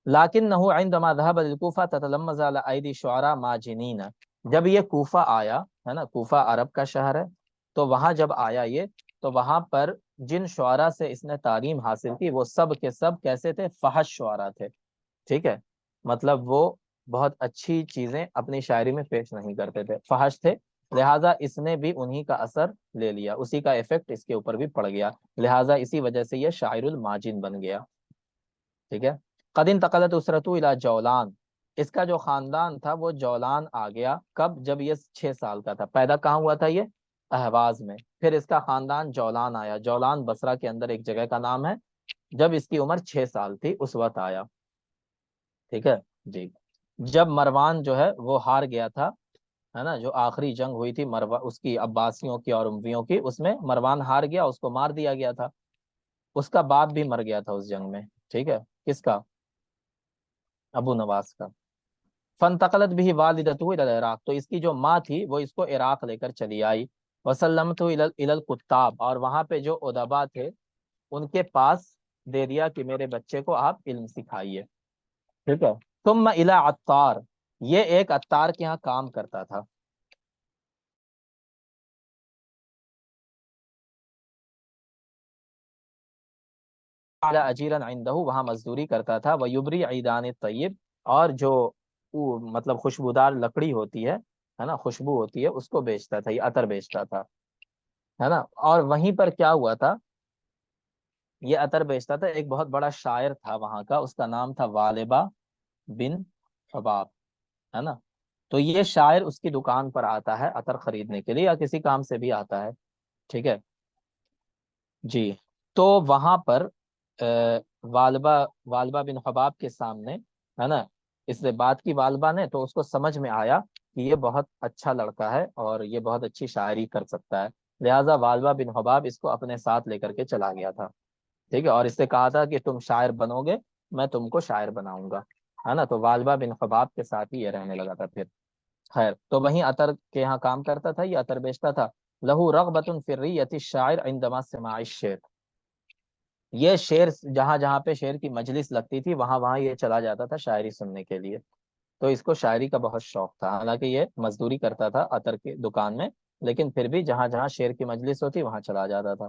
لکنہ عندما ذهب للکوفہ تتلمذ علی ایدی شعراء ماجنین، جب یہ کوفہ آیا، ہے نا، کوفہ عرب کا شہر ہے، تو وہاں جب آیا یہ، تو وہاں پر جن شعراء سے اس نے تعلیم حاصل کی وہ سب کے سب کیسے تھے؟ فحش شعراء تھے. ٹھیک ہے. مطلب وہ بہت اچھی چیزیں اپنی شاعری میں پیش نہیں کرتے تھے، فحش تھے. لہٰذا اس نے بھی انہی کا اثر لے لیا، اسی کا ایفیکٹ اس کے اوپر بھی پڑ گیا، لہٰذا اسی وجہ سے یہ شاعر الماجن بن گیا. ٹھیک ہے. قد انتقلت اسرتو الی جولان، اس کا جو خاندان تھا وہ جولان آ گیا. کب؟ جب یہ 6 سال کا تھا. پیدا کہاں ہوا تھا یہ؟ اہواز میں. پھر اس کا خاندان جولان آیا. جولان بصرہ کے اندر ایک جگہ کا نام ہے. جب اس کی عمر 6 سال تھی اس وقت آیا. ٹھیک ہے جی. جب مروان جو ہے وہ ہار گیا تھا، ہے نا، جو آخری جنگ ہوئی تھی اس کی عباسیوں کی اور امویوں کی، اس میں مروان ہار گیا، اس کو مار دیا گیا تھا، اس کا باپ بھی مر گیا تھا اس جنگ میں، ٹھیک ہے، کس کا؟ ابو نواس کا۔ فانتقلت بھی والدتہ الی العراق، تو اس کی جو ماں تھی وہ اس کو عراق لے کر چلی آئی، وسلمت الی الکتاب، اور وہاں پہ جو ادبا تھے ان کے پاس دے دیا کہ میرے بچے کو آپ علم سکھائیے، ٹھیک ہے۔ ثم الی عطار، یہ ایک عطار کے ہاں کام کرتا تھا، علی اجیرا عنده، وہاں مزدوری کرتا تھا، ویبری عیدان الطیب، اور جو مطلب خوشبودار لکڑی ہوتی ہے نا، خوشبو ہوتی ہے، اس کو بیچتا تھا، یہ عطر بیچتا تھا، ہے نا۔ اور وہیں پر کیا ہوا تھا، یہ عطر بیچتا تھا، ایک بہت بڑا شاعر تھا وہاں کا، اس کا نام تھا والبہ بن حباب، ہے نا۔ تو یہ شاعر اس کی دکان پر آتا ہے عطر خریدنے کے لیے، یا کسی کام سے بھی آتا ہے، ٹھیک ہے جی۔ تو وہاں پر والبہ والبہ بن حباب کے سامنے، ہے نا، اس نے بات کی والبہ نے، تو اس کو سمجھ میں آیا کہ یہ بہت اچھا لڑکا ہے اور یہ بہت اچھی شاعری کر سکتا ہے، لہٰذا والبہ بن حباب اس کو اپنے ساتھ لے کر کے چلا گیا تھا، ٹھیک ہے، اور اس سے کہا تھا کہ تم شاعر بنو گے، میں تم کو شاعر بناؤں گا، ہے نا۔ تو والبہ بن حباب کے ساتھ ہی یہ رہنے لگا تھا پھر، خیر، تو وہیں عطر کے یہاں کام کرتا تھا، یہ عطر بیچتا تھا۔ لہو رغبۃ فی الریۃ الشاعر عندما سماع الشعر، یہ شعر جہاں جہاں پہ شعر کی مجلس لگتی تھی وہاں وہاں یہ چلا جاتا تھا شاعری سننے کے لیے، تو اس کو شاعری کا بہت شوق تھا، حالانکہ یہ مزدوری کرتا تھا عطر کی دکان میں، لیکن پھر بھی جہاں جہاں شعر کی مجلس ہوتی وہاں چلا جاتا تھا،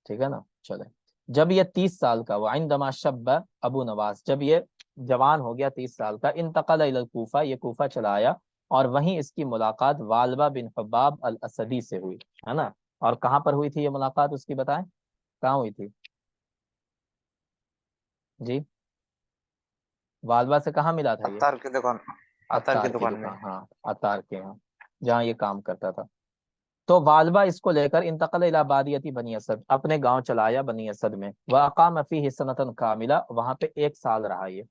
ٹھیک ہے نا، چلے۔ جب یہ 30 سال کا، وعندما شب ابو نواس، جب یہ جوان ہو گیا 30 سال کا، انتقل الی الکوفہ، یہ کوفہ چلا آیا، اور وہیں اس کی ملاقات والبہ بن حباب الاسدی سے ہوئی، ہے نا۔ اور کہاں پر ہوئی تھی یہ ملاقات اس کی، بتائیں کہاں ہوئی تھی جی؟ والبہ سے کہاں ملا تھا یہ؟ عطار کی دکان، عطار کی عطار کی دکان میں۔ دکان، ہاں، عطار کے یہاں جہاں یہ کام کرتا تھا۔ تو والبہ اس کو لے کر انتقل الی بادیتی بنی اسد، اپنے گاؤں چلایا بنی اسد میں، واقام فیہ سنۃ کاملہ، وہاں پہ 1 سال رہا یہ،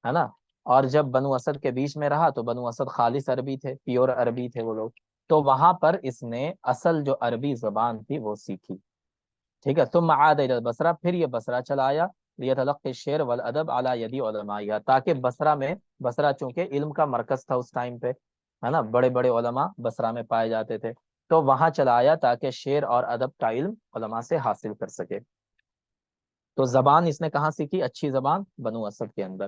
ہے نا۔ اور جب بنو اسد کے بیچ میں رہا تو بنو اسد خالص عربی تھے، پیور عربی تھے وہ لوگ، تو وہاں پر اس نے اصل جو عربی زبان تھی وہ سیکھی، ٹھیک ہے۔ ثم عاد الی البصرہ، پھر یہ بصرہ چلا آیا، لیتلقی الشعر والادب علی یدی علمائیہ، تاکہ بصرہ میں، بصرہ چونکہ علم کا مرکز تھا اس ٹائم پہ، ہے نا، بڑے بڑے علماء بصرہ میں پائے جاتے تھے، تو وہاں چلا آیا تاکہ شعر اور ادب کا علم علماء سے حاصل کر سکے۔ تو زبان اس نے کہاں سیکھی، اچھی زبان؟ بنو اسد کے اندر۔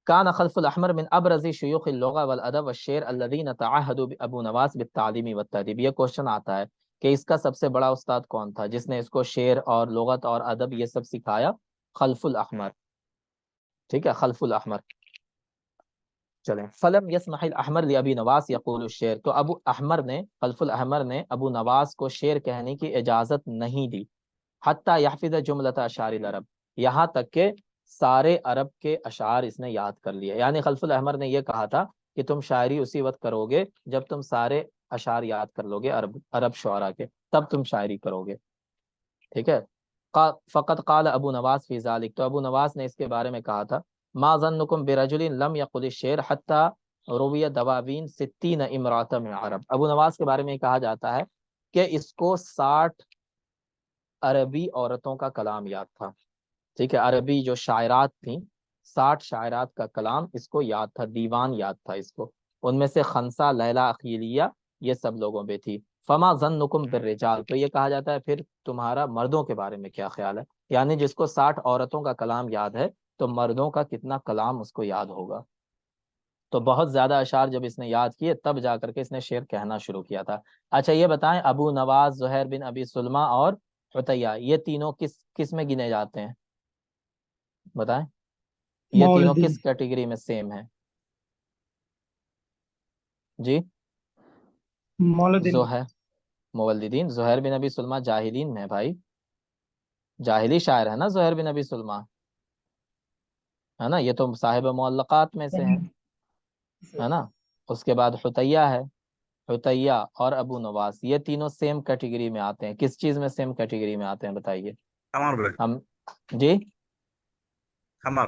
کان خلف الاحمر من ابرز شیوخ اللغة والادب والشعر الذين تعاهدوا ابو نواس بالتعلیم والتادیب، یہ کوشچن آتا ہے کہ اس کا سب سے بڑا استاد کون تھا جس نے اس کو شعر اور لغت اور ادب یہ سب سکھایا؟ خلف الاحمر، ٹھیک ہے، خلف الاحمر، چلیں۔ فلم یسمح الاحمر لابی نواس یقول الشعر، تو ابو احمر نے، خلف الاحمر نے ابو نواس کو شعر کہنے کی اجازت نہیں دی، حتی یحفظ جملۃ اشعار العرب، یہاں تک کہ سارے عرب کے اشعار اس نے یاد کر لیے، یعنی خلف الاحمر نے یہ کہا تھا کہ تم شاعری اسی وقت کرو گے جب تم سارے اشعار یاد کر لو گے عرب شعراء کے، تب تم شاعری کرو گے، ٹھیک ہے۔ فقط قال ابو نواس فی ذلک، تو ابو نواس نے اس کے بارے میں کہا تھا، ما ظنکم برجل لم یقل الشعر حتی روی دواوین 60 امراۃ من عرب، ابو نواس کے بارے میں کہا جاتا ہے کہ اس کو 60 عربی عورتوں کا کلام یاد تھا، ٹھیک ہے، عربی جو شاعرات تھیں 60 شاعرات کا کلام اس کو یاد تھا، دیوان یاد تھا اس کو، ان میں سے خنسا، لیلا، اخیلیہ، یہ سب لوگوں پہ تھی۔ فما ظنکم بالرجال، تو یہ کہا جاتا ہے پھر تمہارا مردوں کے بارے میں کیا خیال ہے، یعنی جس کو 60 عورتوں کا کلام یاد ہے تو مردوں کا کتنا کلام اس کو یاد ہوگا۔ تو بہت زیادہ اشعار جب اس نے یاد کیے تب جا کر کے اس نے شعر کہنا شروع کیا تھا۔ اچھا یہ بتائیں، ابو نواس، زہیر بن ابی سلمہ اور عطیہ، یہ تینوں کس کس میں گنے جاتے ہیں، بتائیں، یہ تینوں مولدی، کس کیٹیگری میں سیم ہیں جی؟ مولدی، زہیر، مولدین، زہیر بن ابی سلمہ جاہلین میں بھائی، جاہلی شاعر ہے نا زہیر بن ابی سلمہ، ہے نا، یہ تو صاحب معلقات میں سے ہیں، ہے نا۔ اس کے بعد حطیہ ہے، حطیہ اور ابو نواس، یہ تینوں سیم کیٹیگری میں آتے ہیں، کس چیز میں سیم کیٹیگری میں آتے ہیں بتائیے ہمار بھائی، ہم جی؟ ہمار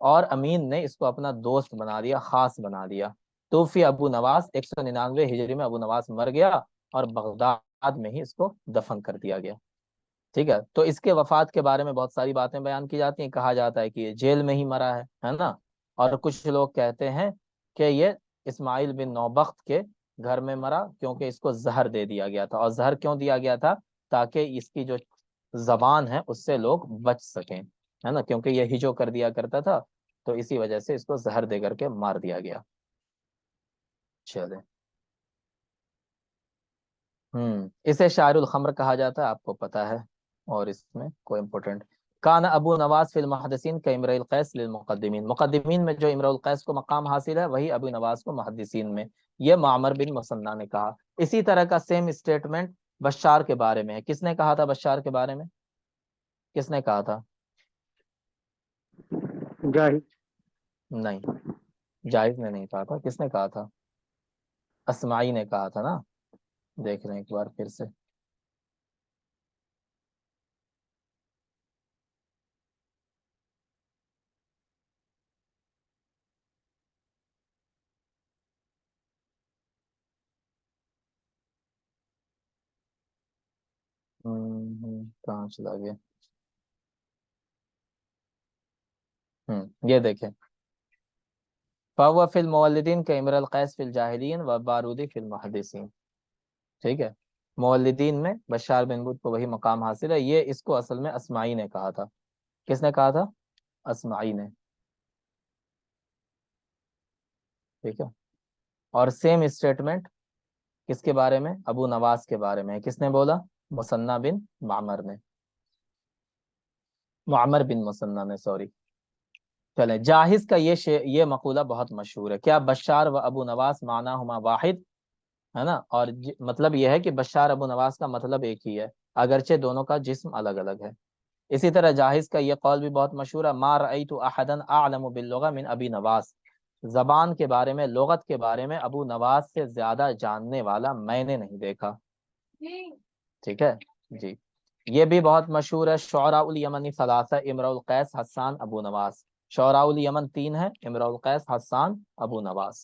اور امین نے اس کو اپنا دوست بنا دیا، خاص بنا دیا۔ توفی ابو نواس 199 ہجری میں ابو نواس مر گیا اور بغداد میں ہی اس کو دفن کر دیا گیا۔ ٹھیک ہے، تو اس کے وفات کے بارے میں بہت ساری باتیں بیان کی جاتی ہیں، کہا جاتا ہے کہ یہ جیل میں ہی مرا ہے نا، اور کچھ لوگ کہتے ہیں کہ یہ اسماعیل بن نوبخت کے گھر میں مرا، کیونکہ اس کو زہر دے دیا گیا تھا۔ اور زہر کیوں دیا گیا تھا؟ تاکہ اس کی جو زبان ہے اس سے لوگ بچ سکیں، ہے نا، کیونکہ یہ ہجو کر دیا کرتا تھا، تو اسی وجہ سے اس کو زہر دے کر کے مار دیا گیا۔ چلے، اسے شاعر الخمر کہا جاتا ہے، آپ کو پتا ہے، اور اس میں کوئی امپورٹنٹ۔ کان ابو نواس فی المحدثین کا امرؤ القیس للمقدمین، مقدمین میں جو امرؤ القیس کو مقام حاصل ہے وہی ابو نواس کو محدثین میں، یہ معمر بن مثنیٰ نے کہا۔ اسی طرح کا سیم اسٹیٹمنٹ بشار کے بارے میں ہے۔ کس نے کہا تھا بشار کے بارے میں؟ کس نے کہا تھا؟ جاہد، نہیں، جائز نے نہیں کہا تھا، کس نے کہا تھا؟ اسماعی نے کہا تھا نا، دیکھ لیں ایک بار پھر سے۔ کہاں چلا گیا؟ یہ دیکھیں، فَهُوَ فِي الْمُوَلِّدِينَ كَإِمْرِ الْقَيْسِ فِي الْجَاهِلِينَ وَبَارُودِ فِي الْمُحَدِّثِينَ۔ ٹھیک ہے، مولدین میں بشار بن بدھ کو وہی مقام حاصل ہے۔ یہ اس کو اصل میں اسماعی نے کہا تھا۔ کس نے کہا تھا؟ اسماعی نے۔ ٹھیک ہے، اور سیم اسٹیٹمنٹ کس کے بارے میں؟ ابو نواس کے بارے میں۔ کس نے بولا؟ مثنیٰ بن معمر نے، معمر بن مثنیٰ نے، سوری۔ چلیں، جاہز کا یہ مقولہ بہت مشہور ہے، کیا بشار و ابو نواس معناہما واحد، ہے نا، اور مطلب یہ ہے کہ بشار ابو نواس کا مطلب ایک ہی ہے، اگرچہ دونوں کا جسم الگ الگ ہے۔ اسی طرح جاہز کا یہ قول بھی بہت مشہور ہے، ما رأیت احدا اعلم باللغة من ابی نواس، زبان کے بارے میں، لغت کے بارے میں ابو نواس سے زیادہ جاننے والا میں نے نہیں دیکھا۔ ٹھیک ہے جی، یہ بھی بہت مشہور ہے، شعراء الیمن ثلاثہ، امرؤ القیس، حسان، ابو نواس۔ شعراء الیمن 3 ہے، امرؤ القیس، حسان، ابو نواس۔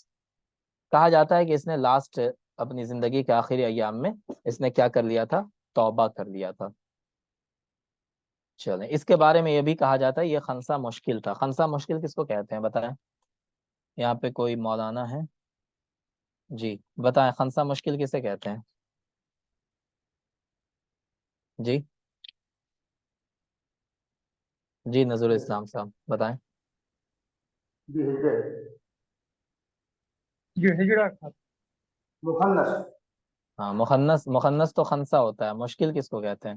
کہا جاتا ہے کہ اس نے لاسٹ اپنی زندگی کے آخری ایام میں اس نے کیا کر لیا تھا؟ توبہ کر لیا تھا۔ چلیں، اس کے بارے میں یہ بھی کہا جاتا ہے یہ خنسہ مشکل تھا۔ خنسہ مشکل کس کو کہتے ہیں بتائیں؟ یہاں پہ کوئی مولانا ہے؟ جی بتائیں، خنسہ مشکل کسے کہتے ہیں؟ جی جی، نظر اسلام صاحب بتائیں۔ جو ہجڑا تھا، ہاں، مخنث تو خنسہ ہوتا ہے، مشکل کس کو کہتے ہیں؟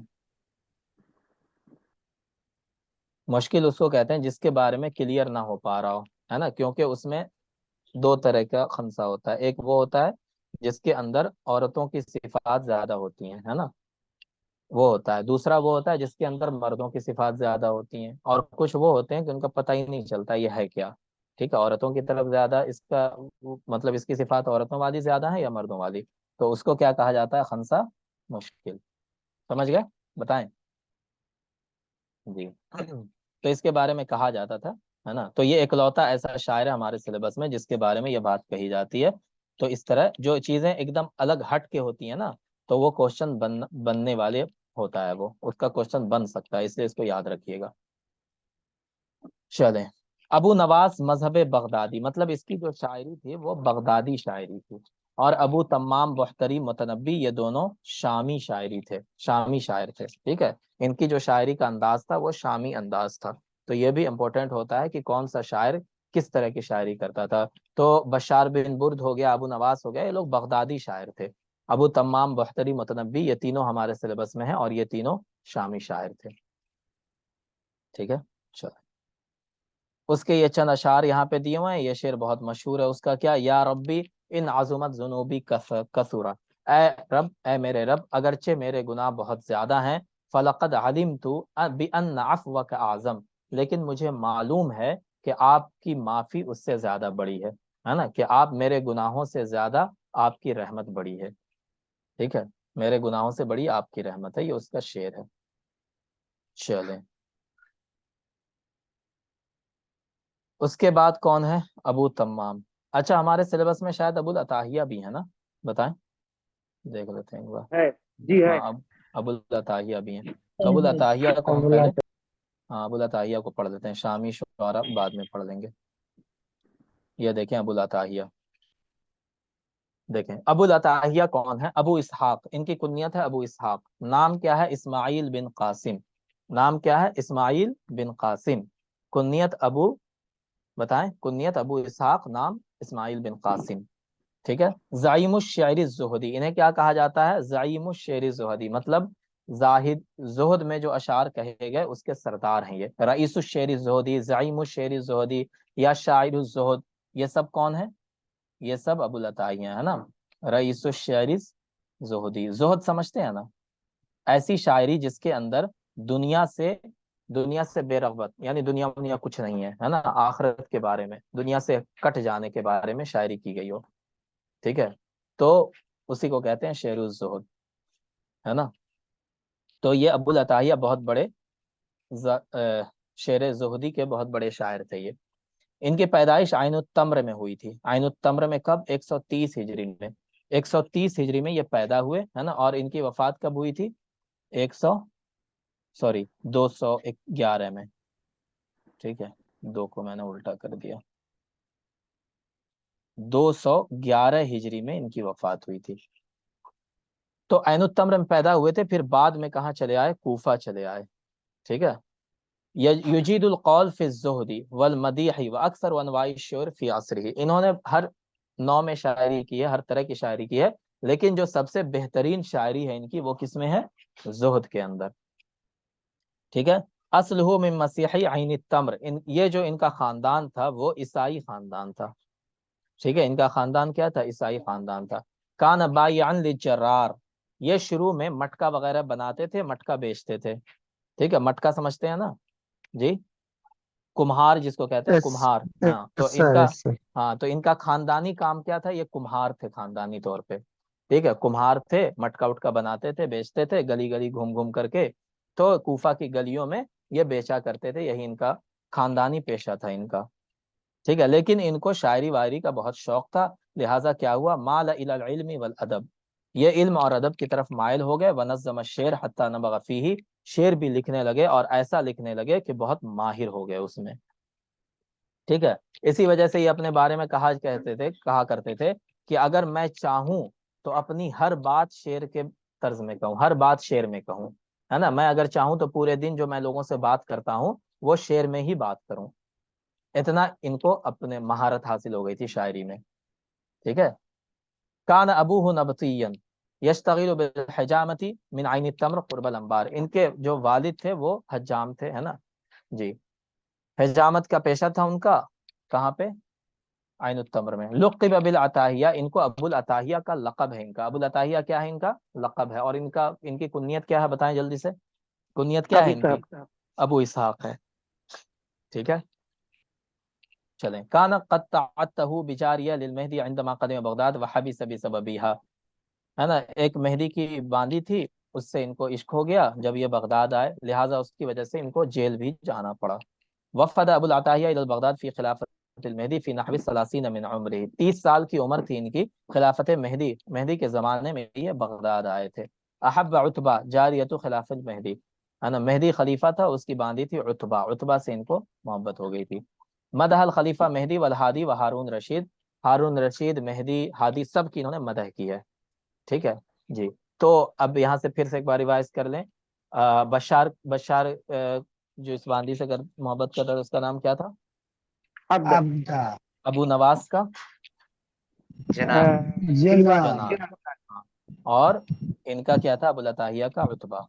مشکل اس کو کہتے ہیں جس کے بارے میں کلیئر نہ ہو پا رہا ہو، ہے نا، کیونکہ اس میں 2 طرح کا خنسہ ہوتا ہے۔ ایک وہ ہوتا ہے جس کے اندر عورتوں کی صفات زیادہ ہوتی ہیں، ہے نا، وہ ہوتا ہے۔ دوسرا وہ ہوتا ہے جس کے اندر مردوں کی صفات زیادہ ہوتی ہیں، اور کچھ وہ ہوتے ہیں کہ ان کا پتہ ہی نہیں چلتا یہ ہے کیا۔ ٹھیک ہے، عورتوں کی طرف زیادہ اس کا مطلب اس کی صفات عورتوں والی زیادہ ہے یا مردوں والی، تو اس کو کیا کہا جاتا ہے؟ خنسہ مشکل۔ سمجھ گئے؟ بتائیں جی۔ تو اس کے بارے میں کہا جاتا تھا، ہے نا، تو یہ اکلوتا ایسا شاعر ہے ہمارے سلیبس میں جس کے بارے میں یہ بات کہی جاتی ہے۔ تو اس طرح جو چیزیں ایک دم الگ ہٹ کے ہوتی ہیں نا، تو وہ کوشچن بننے والے ہوتا ہے، وہ اس کا کوشچن بن سکتا ہے، اس لیے اس کو یاد رکھیے گا۔ چلیں، ابو نواس مذہب بغدادی، مطلب اس کی جو شاعری تھی وہ بغدادی شاعری تھی، اور ابو تمام بختری متنبی یہ دونوں شامی شاعری تھے، شامی شاعر تھے۔ ٹھیک ہے، ان کی جو شاعری کا انداز تھا وہ شامی انداز تھا۔ تو یہ بھی امپورٹنٹ ہوتا ہے کہ کون سا شاعر کس طرح کی شاعری کرتا تھا۔ تو بشار بن برد ہو گیا، ابو نواس ہو گیا، یہ لوگ بغدادی شاعر تھے۔ ابو تمام بختری متنبی یہ تینوں ہمارے سلیبس میں ہیں، اور یہ تینوں شامی شاعر تھے۔ ٹھیک ہے، چلو، اس کے یہ چند اشعار یہاں پہ دیے ہوئے ہیں۔ یہ شعر بہت مشہور ہے اس کا، کیا؟ یا ربی ان عظمت ذنوبی کثرا، اے رب، اے میرے رب، اگرچہ میرے گناہ بہت زیادہ ہیں، فلقد علمت بان عفوک اعظم، لیکن مجھے معلوم ہے کہ آپ کی معافی اس سے زیادہ بڑی ہے نا، کہ آپ میرے گناہوں سے زیادہ آپ کی رحمت بڑی ہے۔ ٹھیک ہے، میرے گناہوں سے بڑی آپ کی رحمت ہے، یہ اس کا شعر ہے۔ چلیں، اس کے بعد کون ہے؟ ابو تمام. اچھا ہمارے سلیبس میں شاید ابو العتاہیہ بھی ہے نا، بتائیں دیکھ لیتے ہیں ایک بار. ہے جی ہے. ہاں ابو العتاہیہ بھی ہیں. تو ابو العتاہیہ کو ہم پہلے، ہاں ابو العتاہیہ کو پڑھ لیتے ہیں، شامی شعراء بعد میں پڑھ لیں گے. یہ دیکھیں ابو العتاہیہ، دیکھیں ابو العتاہیہ کون ہے؟ ابو اسحاق، ان کی کنیت ہے ابو اسحاق. نام کیا ہے؟ اسماعیل بن قاسم. نام کیا ہے؟ اسماعیل بن قاسم. کنیت ابو، بتائیں کنیت ابو اسحاق، نام اسماعیل بن قاسم. ٹھیک ہے. زعیم الشعر الزہدی، انہیں کیا کہا جاتا ہے؟ زعیم الشعر الزہدی، مطلب زاہد زہد میں جو اشعار کہے گئے اس کے سردار ہیں یہ. رئیس الشعر الزہدی، زعیم الشعر الزہدی یا شاعر الزہد، یہ سب کون ہے؟ یہ سب ابو العتاہیہ ہے نا. رئیس الشعر الزہدی، زہد سمجھتے ہیں نا، ایسی شاعری جس کے اندر دنیا سے بے رغبت، یعنی دنیا کچھ نہیں ہے نا، آخرت کے بارے میں، دنیا سے کٹ جانے کے بارے میں شاعری کی گئی ہو. ٹھیک ہے. تو اسی کو کہتے ہیں شعر الزہد، ہے نا. تو یہ ابو العتاہیہ بہت بڑے شعر زہدی کے بہت بڑے شاعر تھے یہ. ان کی پیدائش عین التمر میں ہوئی تھی. عین التمر میں کب؟ 130 ہجری میں. 130 ہجری میں یہ پیدا ہوئے، ہے نا. اور ان کی وفات کب ہوئی تھی؟ 211 میں. ٹھیک ہے، 2 کو میں نے الٹا کر دیا. 211 ہجری میں ان کی وفات ہوئی تھی. تو عین التمر میں پیدا ہوئے تھے، پھر بعد میں کہاں چلے آئے؟ کوفہ چلے آئے. ٹھیک ہے. یجید القول فی الزہد والمدیح واکثر انواع الشعر فی عصرہ، انہوں نے ہر نوع میں شاعری کی ہے، ہر طرح کی شاعری کی ہے، لیکن جو سب سے بہترین شاعری ہے ان کی وہ کس میں ہے؟ زہد کے اندر. ٹھیک ہے. اصلہ من مسیحی عین التمر، یہ جو ان کا خاندان تھا وہ عیسائی خاندان تھا. ٹھیک ہے. ان کا خاندان کیا تھا؟ عیسائی خاندان تھا. کان بائعا للجرار، یہ شروع میں مٹکا وغیرہ بناتے تھے، مٹکا بیچتے تھے. ٹھیک ہے. مٹکا سمجھتے ہیں نا جی، کمہار جس کو کہتے ہیں کمہار. ہاں تو ان کا، ہاں تو ان کا خاندانی کام کیا تھا؟ یہ کمہار تھے خاندانی طور پہ. ٹھیک ہے. کمہار تھے، مٹکا وٹکا بناتے تھے، بیچتے تھے گلی گلی گھوم گھوم کر کے. تو کوفہ کی گلیوں میں یہ بیچا کرتے تھے، یہی ان کا خاندانی پیشہ تھا ان کا. ٹھیک ہے. لیکن ان کو شاعری واعری کا بہت شوق تھا، لہٰذا کیا ہوا؟ مال الی العلم والادب، یہ علم اور ادب کی طرف مائل ہو گئے. ونظم الشعر حتی نبغ فیہ، شعر بھی لکھنے لگے اور ایسا لکھنے لگے کہ بہت ماہر ہو گئے اس میں. ٹھیک ہے. اسی وجہ سے یہ اپنے بارے میں کہا کرتے تھے کہ اگر میں چاہوں تو اپنی ہر بات شعر کے طرز میں کہوں، ہر بات شعر میں کہوں، ہے نا. میں اگر چاہوں تو پورے دن جو میں لوگوں سے بات کرتا ہوں وہ شعر میں ہی بات کروں. اتنا ان کو اپنے مہارت حاصل ہو گئی تھی شاعری میں. ٹھیک ہے. کان ابوہ نبطیا یشتغل بالحجامۃ من عین التمر قرب الانبار، ان کے جو والد تھے وہ حجام تھے، ہے نا جی. حجامت کا پیشہ تھا ان کا. کہاں پہ؟ عین التمر میں. لقب بالعتاہیہ، ان کو ابو العتاہیہ کا لقب ہے ان کا. ابو العتاہیہ کیا ہے؟ ان کا لقب ہے. اور ان کی کنیت کیا ہے؟ بتائیں جلدی سے. کنیت کیا ہے ان کی؟ ابو اسحاق ہے. ٹھیک ہے. چلیں. کان قد تعته بجاریہ للمہدی عندما قدم بغداد وحبس بسببها، ہے نا. ایک مہدی کی باندی تھی، اس سے ان کو عشق ہو گیا جب یہ بغداد آئے، لہٰذا اس کی وجہ سے ان کو جیل بھی جانا پڑا. وفد ابو العتاہیہ الى بغداد فی خلافت المہدی فی نحو 30 من عمرہ، 30 سال کی عمر تھی ان کی. خلافت مہدی کے زمانے میں یہ بغداد آئے تھے. احب عتبہ جاریۃ خلافت المہدی، ہے نا. مہدی خلیفہ تھا، اس کی باندی تھی عتبہ، عتبہ سے ان کو محبت ہو گئی تھی. مدح الخلیفہ مہدی والہادی و ہارون رشید، ہارون رشید، مہدی، ہادی، سب کی انہوں نے مدح کی ہے. ٹھیک ہے جی. تو اب یہاں سے پھر سے ایک بار ریوائز کر لیں. بشار جو اس باندی سے محبت کرتا تھا اس کا نام کیا تھا؟ ابو نواس کا جناب. اور ان کا کیا تھا؟ ابو العتاہیہ کا عتبہ.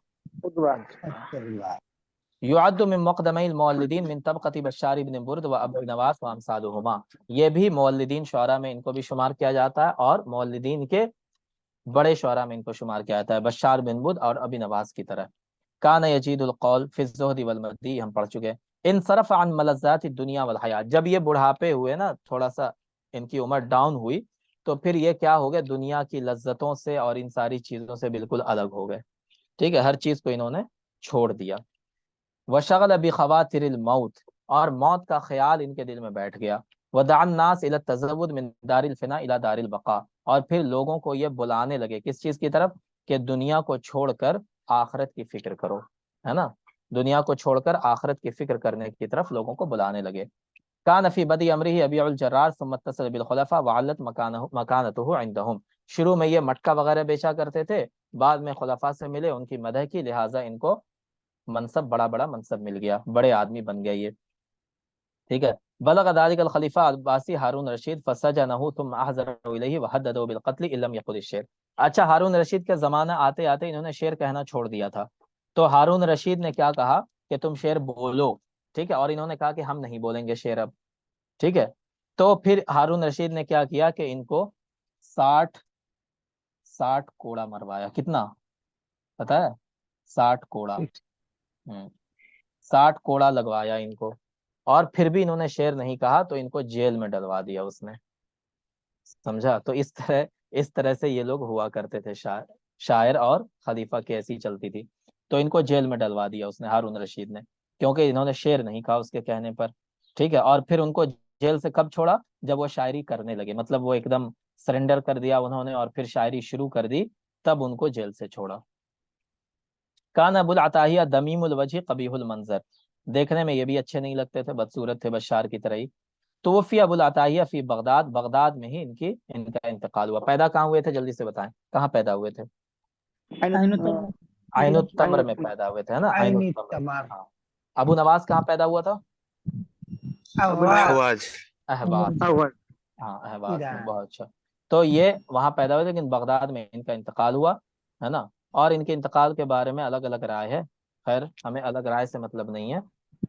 یعد من مقدمی المولدین من طبقۃ بشار بن برد و ابو نواس و امثالہما، یہ بھی مولدین شعراء میں ان کو بھی شمار کیا جاتا ہے، اور مولدین کے بڑے شعراء میں ان کو شمار کیا جاتا ہے، بشار بن برد اور ابی نواس کی طرح. کان یجید القول فی الزہد والمدی، ہم پڑھ چکے. انصرف عن ملذات الدنیا والحیات، جب یہ بڑھاپے ہوئے نا، تھوڑا سا ان کی عمر ڈاؤن ہوئی، تو پھر یہ کیا ہو گئے؟ دنیا کی لذتوں سے اور ان ساری چیزوں سے بالکل الگ ہو گئے. ٹھیک ہے. ہر چیز کو انہوں نے چھوڑ دیا. وشغل بخواتر الموت، اور موت کا خیال ان کے دل میں بیٹھ گیا. ودعا الناس الى التزود من دار الفنا الى دار البقاء، اور پھر لوگوں کو یہ بلانے لگے کس چیز کی طرف؟ کہ دنیا کو چھوڑ کر آخرت کی فکر کرو، ہے نا، دنیا کو چھوڑ کر آخرت کی فکر کرنے کی طرف لوگوں کو بلانے لگے. کان فی بدی امرہ ابیع الجرار ثم اتصل بالخلفاء وعلت مکانته عندهم، شروع میں یہ مٹکا وغیرہ بیچا کرتے تھے، بعد میں خلفاء سے ملے، ان کی مدح کی، لہٰذا ان کو منصب، بڑا بڑا منصب مل گیا، بڑے آدمی بن گئے یہ. ٹھیک ہے. بلغ ذلك الخلیفہ عباسی ہارون رشید فسجنه ثم احضروا الیہ وحددوا بالقتل ان لم یقل الشعر. اچھا، ہارون رشید کے زمانہ آتے آتے انہوں نے شعر کہنا چھوڑ دیا تھا، تو ہارون رشید نے کیا کہا کہ تم شعر بولو. ٹھیک ہے. اور انہوں نے کہا کہ ہم نہیں بولیں گے شعر اب. ٹھیک ہے. تو پھر ہارون رشید نے کیا کیا کہ ان کو 60 کوڑا مروایا. کتنا پتا ہے؟ 60 کوڑا. 60 کوڑا لگوایا ان کو، اور پھر بھی انہوں نے شعر نہیں کہا تو ان کو جیل میں ڈلوا دیا اس نے. سمجھا؟ تو اس طرح سے یہ لوگ ہوا کرتے تھے، شاعر اور خلیفہ کی ایسی چلتی تھی. تو ان کو جیل میں ڈلوا دیا اس نے، ہارون رشید نے، کیونکہ انہوں نے شعر نہیں کہا اس کے کہنے پر. ٹھیک ہے. اور پھر ان کو جیل سے کب چھوڑا؟ جب وہ شاعری کرنے لگے، مطلب وہ ایک دم سرنڈر کر دیا انہوں نے اور پھر شاعری شروع کر دی، تب ان کو جیل سے چھوڑا. کان ابو العطاہیہ دمیم الوجہ قبیح المنظر، دیکھنے میں یہ بھی اچھے نہیں لگتے تھے، بدصورت تھے بشار کی طرح ہی. توفی ابو العطاہیہ فی بغداد، بغداد میں ہی ان کا انتقال ہوا. پیدا کہاں ہوئے تھے جلدی سے بتائیں، کہاں پیدا ہوئے تھے؟ عین التمر میں پیدا ہوئے تھے، ہے نا، عین التمر. ہاں. ابو نواز کہاں پیدا ہوا تھا؟ احواز. اہواز. ہاں، اہواز میں. بہت اچھا. تو یہ وہاں پیدا ہوئے، لیکن بغداد میں ان کا انتقال ہوا، ہے نا. اور ان کے انتقال کے بارے میں الگ الگ رائے ہے. خیر ہمیں الگ رائے سے مطلب نہیں ہے.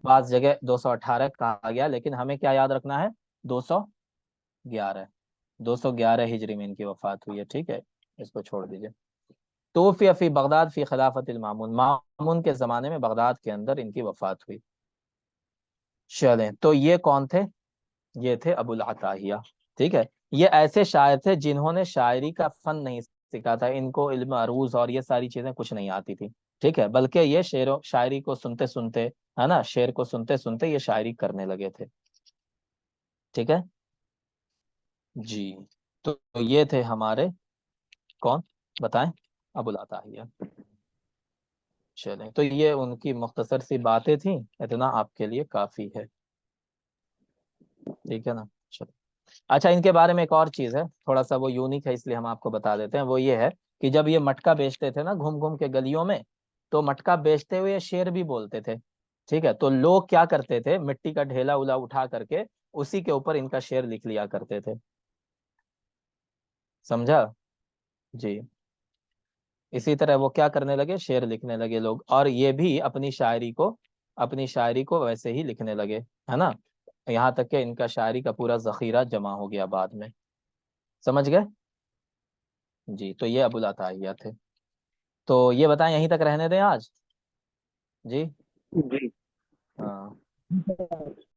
بعض جگہ 218 کہا گیا، لیکن ہمیں کیا یاد رکھنا ہے؟ 211. 211 ہجری میں ان کی وفات ہوئی ہے. ٹھیک ہے، اس کو چھوڑ دیجئے. توفی فی بغداد فی خلافت المامون، مامون کے زمانے میں بغداد کے اندر ان کی وفات ہوئی. چلیں، تو یہ کون تھے؟ یہ تھے ابو العطاہیہ. ٹھیک ہے. یہ ایسے شاعر تھے جنہوں نے شاعری کا فن نہیں سیکھا تھا، ان کو علم عروض اور یہ ساری چیزیں کچھ نہیں آتی تھی. ٹھیک ہے. بلکہ یہ شعر و شاعری کو سنتے سنتے، ہے نا، شعر کو سنتے سنتے یہ شاعری کرنے لگے تھے. ٹھیک ہے جی. تو یہ تھے ہمارے کون، بتائیں؟ ابو العطاہیہ. چلیں، تو یہ ان کی مختصر سی باتیں تھیں، اتنا آپ کے لیے کافی ہے. ٹھیک ہے نا. چلو. اچھا، ان کے بارے میں ایک اور چیز ہے، تھوڑا سا وہ یونیک ہے، اس لیے ہم آپ کو بتا دیتے ہیں. وہ یہ ہے کہ جب یہ مٹکا بیچتے تھے نا گھوم گھوم کے گلیوں میں، تو مٹکا بیچتے ہوئے شعر بھی بولتے تھے. ٹھیک ہے. تو لوگ کیا کرتے تھے، مٹی کا ڈھیلا اولا اٹھا کر کے اسی کے اوپر ان کا شعر لکھ لیا کرتے تھے. سمجھا؟ جی. اسی طرح وہ کیا کرنے لگے، شعر لکھنے لگے لوگ، اور یہ بھی اپنی شاعری کو ویسے ہی لکھنے لگے، ہے نا. یہاں تک کہ ان کا شاعری کا پورا ذخیرہ جمع ہو گیا بعد میں. سمجھ گئے؟ جی. تو یہ ابو العطاہیہ تھے. تو یہ بتائیں، یہیں تک رہنے دیں آج؟ جی. جی. ہاں.